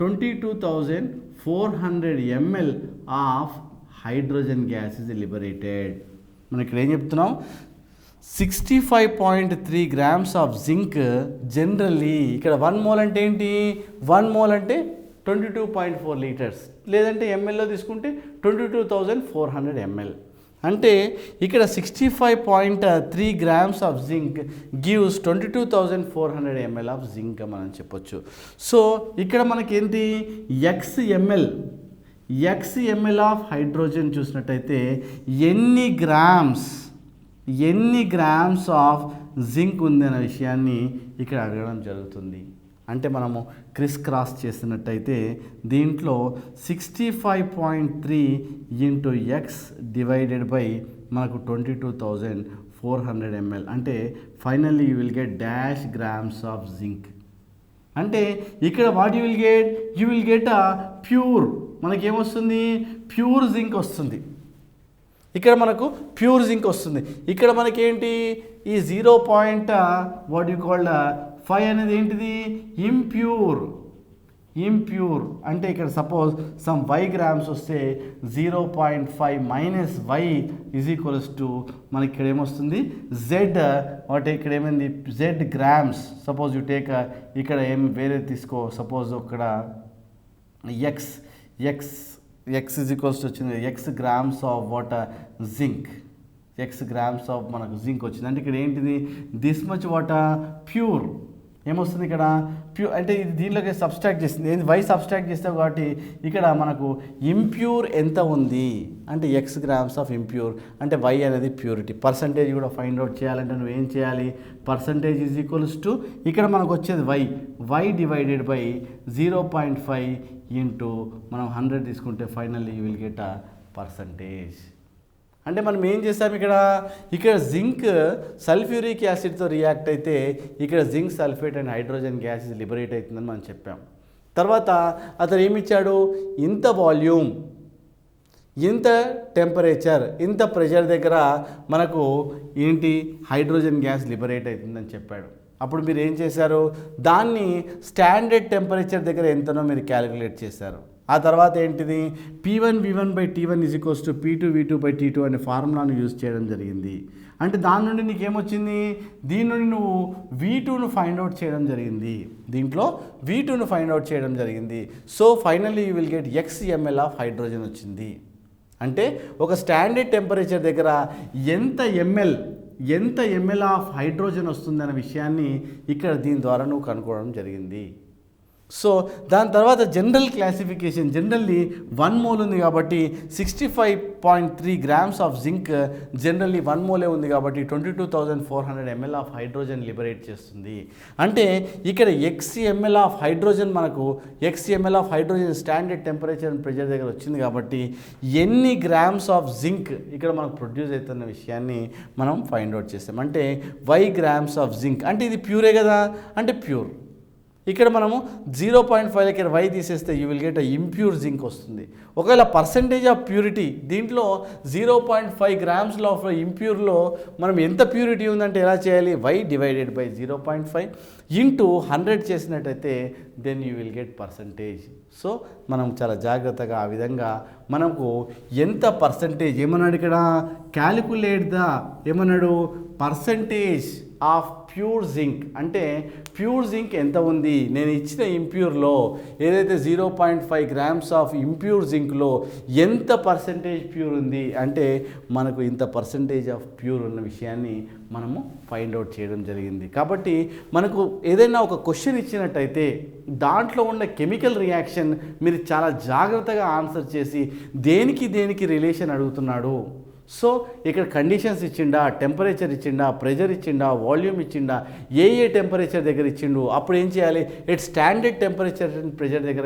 22,400 ml of hydrogen gas is liberated. మనం ఇక్కడ ఏం చెప్తున్నాం, 65.3 grams ఆఫ్ జింక్ జనరల్లీ. ఇక్కడ 1 mole అంటే ఏంటి, 1 mole అంటే 22.4 liters, లేదంటే ఎంఎల్లో తీసుకుంటే 22,400 ml. అంటే ఇక్కడ 65.3 grams of zinc gives 22,400 ml of zinc మనం చెప్పొచ్చు. సో ఇక్కడ మనకి ఏంటి, ఎక్స్ ఎంఎల్ ఆఫ్ హైడ్రోజన్ చూసినట్టయితే ఎన్ని గ్రామ్స్ ఆఫ్ జింక్ ఉందనే విషయాన్ని ఇక్కడ అడగడం జరుగుతుంది. అంటే మనము క్రాస్ చేసినట్టయితే దీంట్లో 65.3 ఇంటూ ఎక్స్ డివైడెడ్ బై మనకు 22,400 ml, అంటే finally you will get dash grams of zinc. అంటే ఇక్కడ what you will get a pure, మనకేమొస్తుంది, ప్యూర్ జింక్ వస్తుంది. ఇక్కడ మనకు ప్యూర్ జింక్ వస్తుంది. ఇక్కడ మనకేంటి ఈ 0.5 అనేది ఏంటిది, ఇంప్యూర్. అంటే ఇక్కడ సపోజ్ సమ్ y grams వస్తే 0.5 minus y is equals to మనకి ఇక్కడ ఏమొస్తుంది z, ఇక్కడ ఏమైంది z grams. Suppose you take ఇక్కడ ఏం వేరే తీసుకో, సపోజ్ అక్కడ x ఈజ్ ఈక్వల్స్ వచ్చింది x grams of water zinc, x grams of మనకు జింక్ వచ్చింది. అంటే ఇక్కడ ఏంటిది, దిస్ మచ్ వాటర్ ప్యూర్. ఏమొస్తుంది ఇక్కడ ప్యూర్, అంటే ఇది దీనిలోకి సబ్స్ట్రాక్ట్ చేస్తుంది, ఏంది వై సబ్స్ట్రాక్ట్ చేస్తావు కాబట్టి ఇక్కడ మనకు ఇంప్యూర్ ఎంత ఉంది అంటే x grams ఆఫ్ ఇంప్యూర్, అంటే y అనేది ప్యూరిటీ. పర్సంటేజ్ కూడా ఫైండ్ అవుట్ చేయాలంటే నువ్వు ఏం చేయాలి, పర్సంటేజ్ ఈజ్ ఈక్వల్స్ టు ఇక్కడ మనకు వచ్చేది y డివైడెడ్ బై 0.5 ఇంటూ మనం 100 తీసుకుంటే finally you will get a percentage. అంటే మనం ఏం చేస్తాం, ఇక్కడ జింక్ సల్ఫ్యూరిక్ యాసిడ్తో రియాక్ట్ అయితే ఇక్కడ zinc sulphate and hydrogen gas liberate అవుతుందని మనం చెప్పాం. తర్వాత అతను ఏమిచ్చాడు, ఇంత వాల్యూమ్, ఇంత టెంపరేచర్, ఇంత ప్రెషర్ దగ్గర మనకు ఏంటి హైడ్రోజన్ గ్యాస్ లిబరేట్ అవుతుందని చెప్పాడు. అప్పుడు మీరు ఏం చేశారు, దాన్ని స్టాండర్డ్ టెంపరేచర్ దగ్గర ఎంతనో మీరు క్యాలిక్యులేట్ చేశారు. ఆ తర్వాత ఏంటిది, P1V1/T1 is equals to P2V2/T2 అనే ఫార్ములాను యూజ్ చేయడం జరిగింది. అంటే దాని నుండి నీకేమొచ్చింది, దీని నుండి నువ్వు V2ను ఫైండ్ అవుట్ చేయడం జరిగింది, దీంట్లో V2ను ఫైండ్ అవుట్ చేయడం జరిగింది. So finally you will get XmL of hydrogen వచ్చింది. అంటే ఒక స్టాండర్డ్ టెంపరేచర్ దగ్గర ఎంత ఎంఎల్ ఆఫ్ హైడ్రోజన్ వస్తుందనే విషయాన్ని ఇక్కడ దీని ద్వారా నువ్వు కనుక్కోవడం జరిగింది. సో దాని తర్వాత జనరల్ క్లాసిఫికేషన్, జనరల్లీ 1 mole ఉంది కాబట్టి 65.3 grams of zinc generally 1 mole ఉంది కాబట్టి 22,400 ml ఆఫ్ హైడ్రోజన్ లిబరేట్ చేస్తుంది. అంటే ఇక్కడ XmL ఆఫ్ హైడ్రోజన్ మనకు XmL of hydrogen standard temperature and pressure దగ్గర వచ్చింది కాబట్టి ఎన్ని గ్రామ్స్ ఆఫ్ జింక్ ఇక్కడ మనకు ప్రొడ్యూస్ అవుతున్న విషయాన్ని మనం ఫైండ్ అవుట్ చేస్తాం. అంటే y grams ఆఫ్ జింక్, అంటే ఇది ప్యూరే కదా, అంటే ప్యూర్. ఇక్కడ మనము 0.5 ఇక్కడ y తీసేస్తే you will get impure zinc వస్తుంది. ఒకవేళ పర్సంటేజ్ ఆఫ్ ప్యూరిటీ దీంట్లో 0.5 grams ఆఫ్ ఇంప్యూర్లో మనం ఎంత ప్యూరిటీ ఉందంటే ఎలా చేయాలి, y డివైడెడ్ బై 0.5 ఇంటూ 100 చేసినట్టయితే then you will get percentage. So మనం చాలా జాగ్రత్తగా ఆ విధంగా మనకు ఎంత పర్సంటేజ్ ఏమన్నాడు ఇక్కడ, క్యాలిక్యులేట్ ద ఏమన్నాడు పర్సంటేజ్ ఆఫ్ ప్యూర్ జింక్, అంటే ప్యూర్ జింక్ ఎంత ఉంది నేను ఇచ్చిన ఇంప్యూర్లో ఏదైతే 0.5 grams ఆఫ్ ఇంప్యూర్ జింక్లో ఎంత పర్సంటేజ్ ప్యూర్ ఉంది అంటే మనకు ఇంత పర్సంటేజ్ ఆఫ్ ప్యూర్ ఉన్న విషయాన్ని మనము ఫైండ్ అవుట్ చేయడం జరిగింది. కాబట్టి మనకు ఏదైనా ఒక క్వశ్చన్ ఇచ్చినట్టయితే దాంట్లో ఉన్న కెమికల్ రియాక్షన్ మీరు చాలా జాగ్రత్తగా ఆన్సర్ చేసి దేనికి రిలేషన్ అడుగుతున్నాడు. సో ఇక్కడ కండిషన్స్ ఇచ్చిండా, టెంపరేచర్ ఇచ్చిండా, ప్రెషర్ ఇచ్చిండా, వాల్యూమ్ ఇచ్చిండా, ఏ టెంపరేచర్ దగ్గర ఇచ్చిండు, అప్పుడు ఏం చేయాలి, at standard temperature and pressure దగ్గర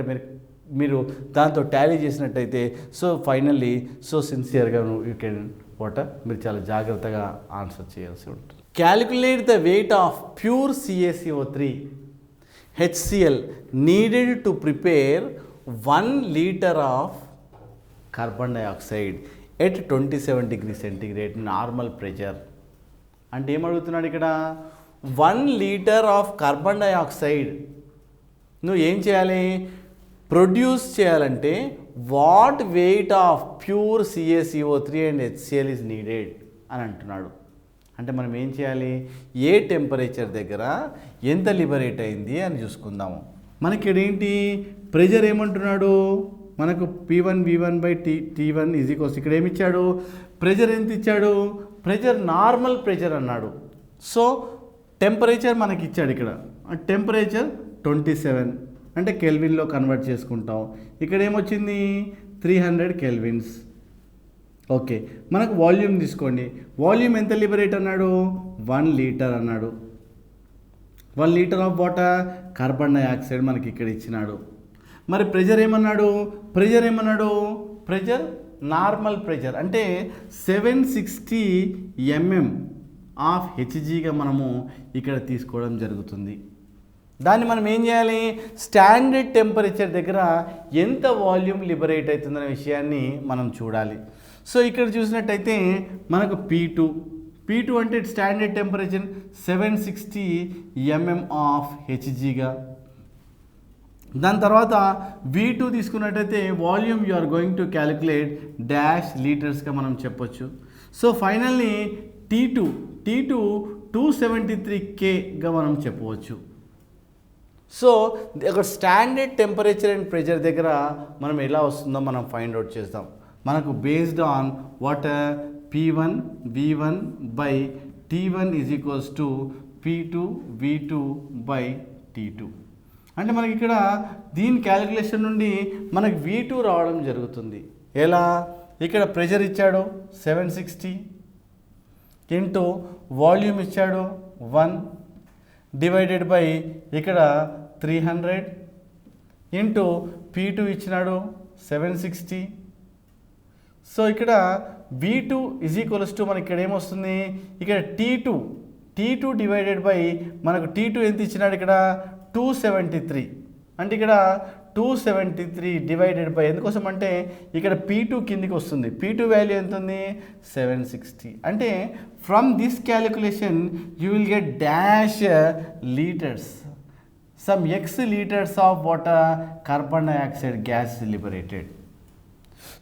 మీరు దాంతో టాలీ చేసినట్టయితే సో ఫైనల్లీ సో సిన్సియర్గా యూ కెన్ మీరు చాలా జాగ్రత్తగా ఆన్సర్ చేయాల్సి ఉంటుంది. Calculate the weight of pure CaCO3 HCl needed to prepare 1 liter of carbon dioxide at 27 degree centigrade normal pressure. అంటే ఏమడుగుతున్నాడు ఇక్కడ, 1 లీటర్ ఆఫ్ కార్బన్ డైఆక్సైడ్ నువ్వు ఏం చేయాలి, ప్రొడ్యూస్ చేయాలంటే what weight of pure CaCO3 and HCl is needed అని అంటున్నాడు. అంటే మనం ఏం చేయాలి, ఏ టెంపరేచర్ దగ్గర ఎంత లిబరేట్ అయింది అని చూసుకుందాము. మనకి ఇక్కడ ఏంటి ప్రెషర్ ఏమంటున్నాడు, మనకు P1 V1/T1 ఈజ్ ఈక్వల్స్, ఇక్కడ ఏమి ఇచ్చాడు, ప్రెషర్ ఎంత ఇచ్చాడు, ప్రెషర్ నార్మల్ ప్రెషర్ అన్నాడు. సో టెంపరేచర్ మనకి ఇచ్చాడు ఇక్కడ, టెంపరేచర్ 27 అంటే కెల్విన్లో కన్వర్ట్ చేసుకుంటాం. ఇక్కడ ఏమొచ్చింది 300 కెల్విన్స్. ఓకే, మనకు వాల్యూమ్ తీసుకోండి, వాల్యూమ్ ఎంత లిబరేట్ అన్నాడు, 1 లీటర్ అన్నాడు. 1 litre of water carbon dioxide మనకి ఇక్కడ ఇచ్చినాడు. మరి ప్రెషర్ ఏమన్నాడు, ప్రెషర్ నార్మల్ ప్రెషర్ అంటే 760 mm ఆఫ్ హెచ్జీగా మనము ఇక్కడ తీసుకోవడం జరుగుతుంది. దాన్ని మనం ఏం చేయాలి, స్టాండర్డ్ టెంపరేచర్ దగ్గర ఎంత వాల్యూమ్ లిబరేట్ అవుతుందనే విషయాన్ని మనం చూడాలి. సో ఇక్కడ చూసినట్టయితే మనకు P2 అంటే స్టాండర్డ్ టెంపరేచర్ 760 mm ఆఫ్ హెచ్జీగా. దాని తర్వాత V2 తీసుకున్నట్టయితే volume you are going to calculate dash లీటర్స్గా మనం చెప్పొచ్చు. సో ఫైనల్లీ T2 273Kగా మనం చెప్పవచ్చు. సో ఒక స్టాండర్డ్ టెంపరేచర్ అండ్ ప్రెషర్ దగ్గర మనం ఎలా వస్తుందో మనం ఫైండ్ అవుట్ చేద్దాం. మనకు based on water P1 V1/T1 is equals to P2 V2/T2. అంటే మనకి ఇక్కడ దీని క్యాలిక్యులేషన్ నుండి మనకి V2 రావడం జరుగుతుంది. ఎలా, ఇక్కడ ప్రెషర్ ఇచ్చాడు 760 ఇంటూ వాల్యూమ్ ఇచ్చాడు 1 డివైడెడ్ బై ఇక్కడ 300 ఇంటూ P2 ఇచ్చినాడు 760. సో ఇక్కడ V2 ఈజ్ ఈక్వల్స్ టు మనకి ఇక్కడ ఏమొస్తుంది, ఇక్కడ T2 డివైడెడ్ బై మనకు T2 ఎంత ఇచ్చినాడు ఇక్కడ 273. అంటే ఇక్కడ 273 డివైడెడ్ బై ఎందుకోసం అంటే ఇక్కడ P2 కిందికి వస్తుంది, P2 వాల్యూ ఎంత ఉంది 760. అంటే from this calculation you will get dash litres, some X litres of water carbon dioxide gas is liberated.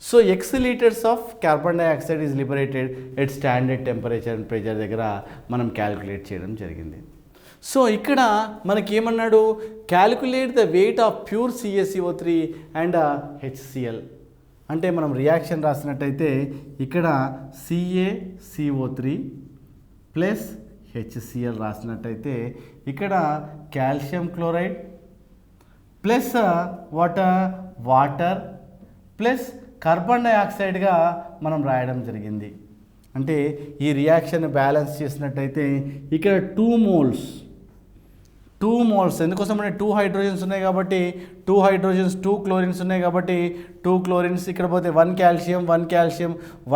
So X litres of carbon dioxide is liberated at standard temperature and pressure దగ్గర మనం calculate చేయడం జరిగింది. So ఇక్కడ మనకి ఏమన్నాడు, calculate the weight of pure CaCO3 and HCl. అంటే మనం reaction రాసినట్టయితే ఇక్కడ CaCO3 ప్లస్ HCl రాసినట్టయితే ఇక్కడ calcium chloride plus water plus carbon డైఆక్సైడ్గా మనం రాయడం జరిగింది. అంటే ఈ రియాక్షన్ బ్యాలెన్స్ చేసినట్టయితే ఇక్కడ 2 మోల్స్ ఎందుకోసం అంటే 2 హైడ్రోజన్స్ ఉన్నాయి కాబట్టి 2 హైడ్రోజన్స్ 2 క్లోరిన్స్ ఉన్నాయి కాబట్టి 2 క్లోరిన్స్ ఇక్కడ పోతే 1 calcium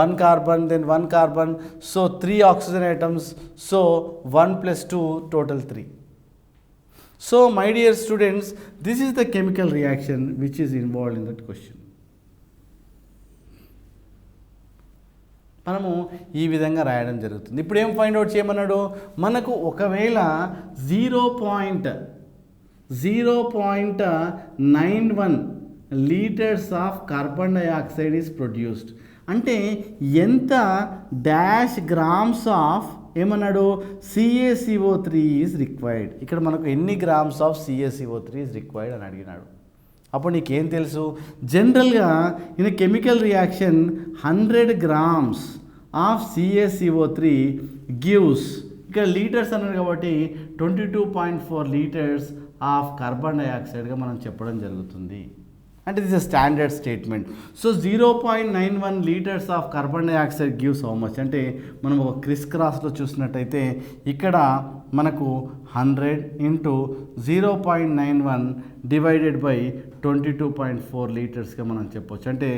1 carbon then 1 carbon, so 3 oxygen atoms, so 1 + 2 total 3. So my dear students, this is the chemical reaction which is involved in that question. మనము ఈ విధంగా రాయడం జరుగుతుంది. ఇప్పుడు ఏం ఫైండ్ అవుట్ చేయమన్నాడు, మనకు ఒకవేళ 0.91 litres of carbon dioxide is produced, అంటే ఎంత డాష్ గ్రామ్స్ ఆఫ్ ఏమన్నాడు CaCO3 ఈజ్ రిక్వైర్డ్. ఇక్కడ మనకు ఎన్ని grams of CaCO3 is required అని అడిగినాడు. అప్పుడు నీకేం తెలుసు, జనరల్గా in chemical reaction 100 grams of CaCO3 gives, ఇక్కడ లీటర్స్ అన్నారు కాబట్టి 22.4 లీటర్స్ ఆఫ్ కార్బన్ డైఆక్సైడ్గా మనం చెప్పడం జరుగుతుంది. అంటే this is standard statement. So 0.91 litres of carbon dioxide gives how much అంటే మనం ఒక క్రిస్ క్రాస్లో చూసినట్టయితే ఇక్కడ మనకు 100 × 0.91 డివైడెడ్ బై 22.4 లీటర్స్గా మనం చెప్పొచ్చు. అంటే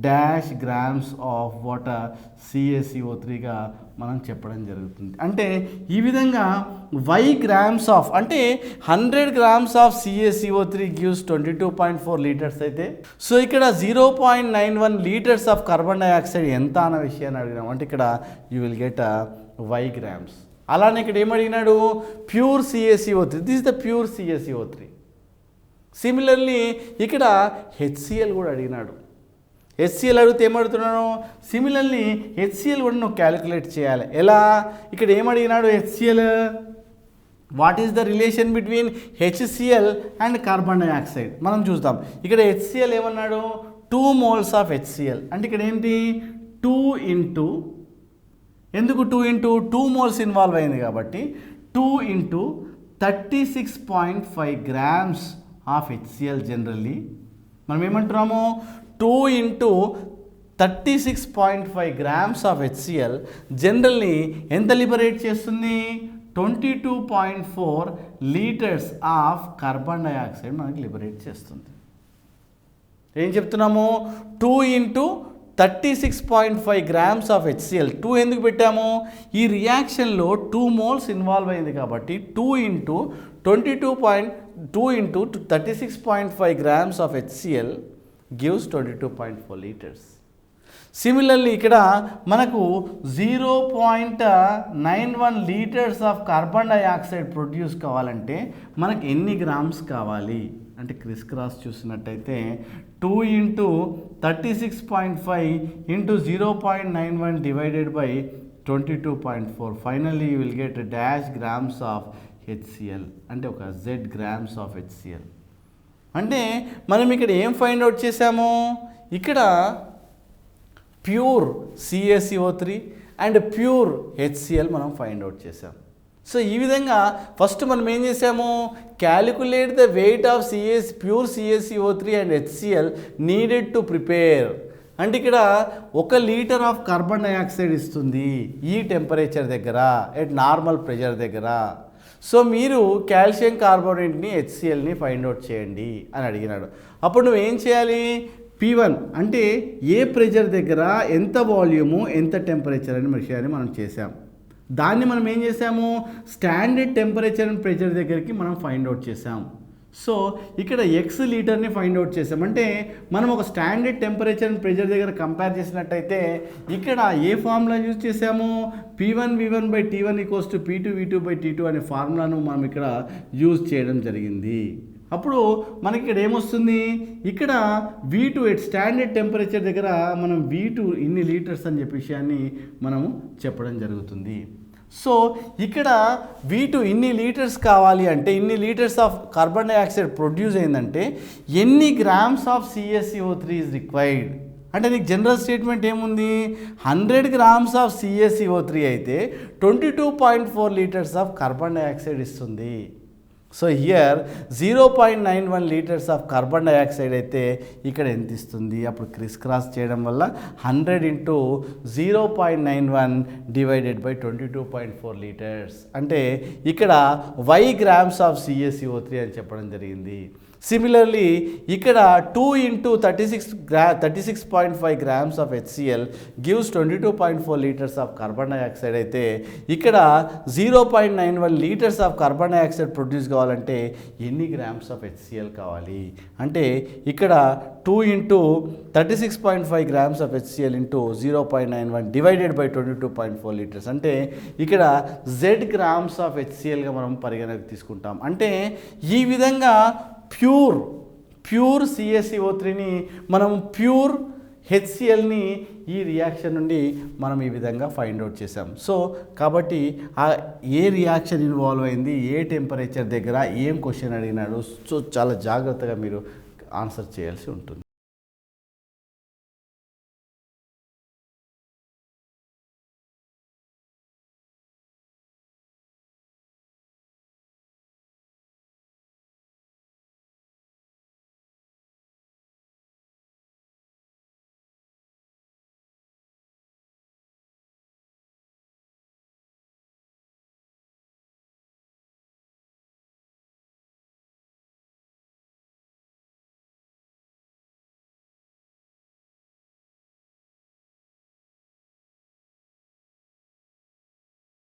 డాష్ గ్రామ్స్ ఆఫ్ వాటర్ CaCO3గా మనం చెప్పడం జరుగుతుంది. అంటే ఈ విధంగా వై గ్రామ్స్ ఆఫ్ అంటే 100 grams of CaCO3 gives 22.4 litres అయితే సో ఇక్కడ 0.91 లీటర్స్ ఆఫ్ కార్బన్ డైఆక్సైడ్ ఎంత అన్న విషయాన్ని అడిగినాం. అంటే ఇక్కడ you will get y grams. అలానే ఇక్కడ ఏమడిగినాడు pure CaCO3, this is the pure CaCO3. Similarly ఇక్కడ HCl కూడా అడిగినాడు. HCl అడిగితే ఏమడుగుతున్నాను సిమిలర్లీ HCl కూడా నువ్వు క్యాలిక్యులేట్ చేయాలి. ఎలా ఇక్కడ ఏమడిగినాడు HCl what is the relation between HCl and carbon dioxide మనం చూద్దాం. ఇక్కడ HCl ఏమన్నాడు 2 moles ఆఫ్ HCl. అంటే ఇక్కడ ఏంటి 2 into ఎందుకు 2 into 2 moles ఇన్వాల్వ్ అయింది కాబట్టి 2 into 36.5 grams of HCl. Generally మనం ఏమంటున్నాము 2 into 36.5 grams of HCl generally ఎంత లిబరేట్ చేస్తుంది 22.4 లీటర్స్ ఆఫ్ కార్బన్ డైఆక్సైడ్ మనకి లిబరేట్ చేస్తుంది. ఏం చెప్తున్నాము 2 into 36.5 grams ఆఫ్ HCl. 2 ఎందుకు పెట్టాము ఈ రియాక్షన్లో 2 moles ఇన్వాల్వ్ అయింది కాబట్టి 2 into 36.5 grams of HCl gives 22.4 litres. Similarly ఇక్కడ మనకు 0.91 litres of carbon dioxide produce కావాలంటే మనకు ఎన్ని గ్రామ్స్ కావాలి అంటే క్రిస్ క్రాస్ చూసినట్టయితే 2 into 36.5 into 0.91 divided by 22.4 finally you will get dash grams of HCl. అంటే ఒక Z grams ఆఫ్ HCl. అంటే మనం ఇక్కడ ఏం ఫైండ్ అవుట్ చేసాము ఇక్కడ pure CaCO3 and pure HCl మనం ఫైండ్ అవుట్ చేసాం. సో ఈ విధంగా ఫస్ట్ మనం ఏం చేసాము calculate the weight of pure CaCO3 and HCl needed to prepare. అంటే ఇక్కడ 1 లీటర్ ఆఫ్ కార్బన్ డైఆక్సైడ్ ఇస్తుంది ఈ టెంపరేచర్ దగ్గర ఎట్ నార్మల్ ప్రెషర్ దగ్గర. సో మీరు కాల్షియం కార్బోనేట్ని HClని ఫైండ్ అవుట్ చేయండి అని అడిగినాడు. అప్పుడు నువ్వు ఏం చేయాలి P1 అంటే ఏ ప్రెషర్ దగ్గర ఎంత వాల్యూము ఎంత టెంపరేచర్ అనే విషయాన్ని మనం చేసాం. దాన్ని మనం ఏం చేసాము స్టాండర్డ్ టెంపరేచర్ అండ్ ప్రెషర్ దగ్గరికి మనం ఫైండ్ అవుట్ చేసాం. సో ఇక్కడ X లీటర్ని ఫైండ్ అవుట్ చేసాం. అంటే మనం ఒక స్టాండర్డ్ టెంపరేచర్ అండ్ ప్రెషర్ దగ్గర కంపేర్ చేసినట్టయితే ఇక్కడ ఏ ఫార్ములా యూజ్ చేసాము P1V1/T1 = P2V2/T2 అనే ఫార్ములాను మనం ఇక్కడ యూజ్ చేయడం జరిగింది. అప్పుడు మనకి ఇక్కడ ఏమొస్తుంది ఇక్కడ V2 ఎట్ స్టాండర్డ్ టెంపరేచర్ దగ్గర మనం V2 ఇన్ని లీటర్స్ అని చెప్పే విషయాన్ని మనము చెప్పడం జరుగుతుంది. సో ఇక్కడ V2 ఇన్ని లీటర్స్ కావాలి అంటే ఇన్ని litres of carbon dioxide produce అయిందంటే ఎన్ని grams of CaCO3 is required. అంటే నీకు జనరల్ స్టేట్మెంట్ ఏముంది 100 grams ఆఫ్ CaCO3 అయితే 22.4 లీటర్స్ ఆఫ్ కార్బన్ డైఆక్సైడ్ ఇస్తుంది. So here 0.91 litres of carbon dioxide అయితే ఇక్కడ ఎంత ఇస్తుంది అప్పుడు క్రిస్ క్రాస్ చేయడం వల్ల 100 into 0.91 divided by 22.4 లీటర్స్ అంటే ఇక్కడ y grams ఆఫ్ CaCO3 అని చెప్పడం జరిగింది. సిమిలర్లీ ఇక్కడ 2 into 36.5 grams of HCl gives 22.4 litres of carbon dioxide అయితే ఇక్కడ 0.91 litres of carbon dioxide produce కావాలంటే ఎన్ని గ్రామ్స్ ఆఫ్ HCl కావాలి అంటే ఇక్కడ 2 into 36.5 grams of HCl into 0.91 divided by 22.4 litres అంటే ఇక్కడ Z grams ఆఫ్ HClగా మనం పరిగణనకు తీసుకుంటాం. అంటే ఈ విధంగా ప్యూర్ CaCO3ని మనం ప్యూర్ HClని ఈ రియాక్షన్ నుండి మనం ఈ విధంగా ఫైండ్ అవుట్ చేసాం. సో కాబట్టి ఏ రియాక్షన్ ఇన్వాల్వ్ అయింది ఏ టెంపరేచర్ దగ్గర ఏం క్వశ్చన్ అడిగినాడు సో చాలా జాగ్రత్తగా మీరు ఆన్సర్ చేయాల్సి ఉంటుంది.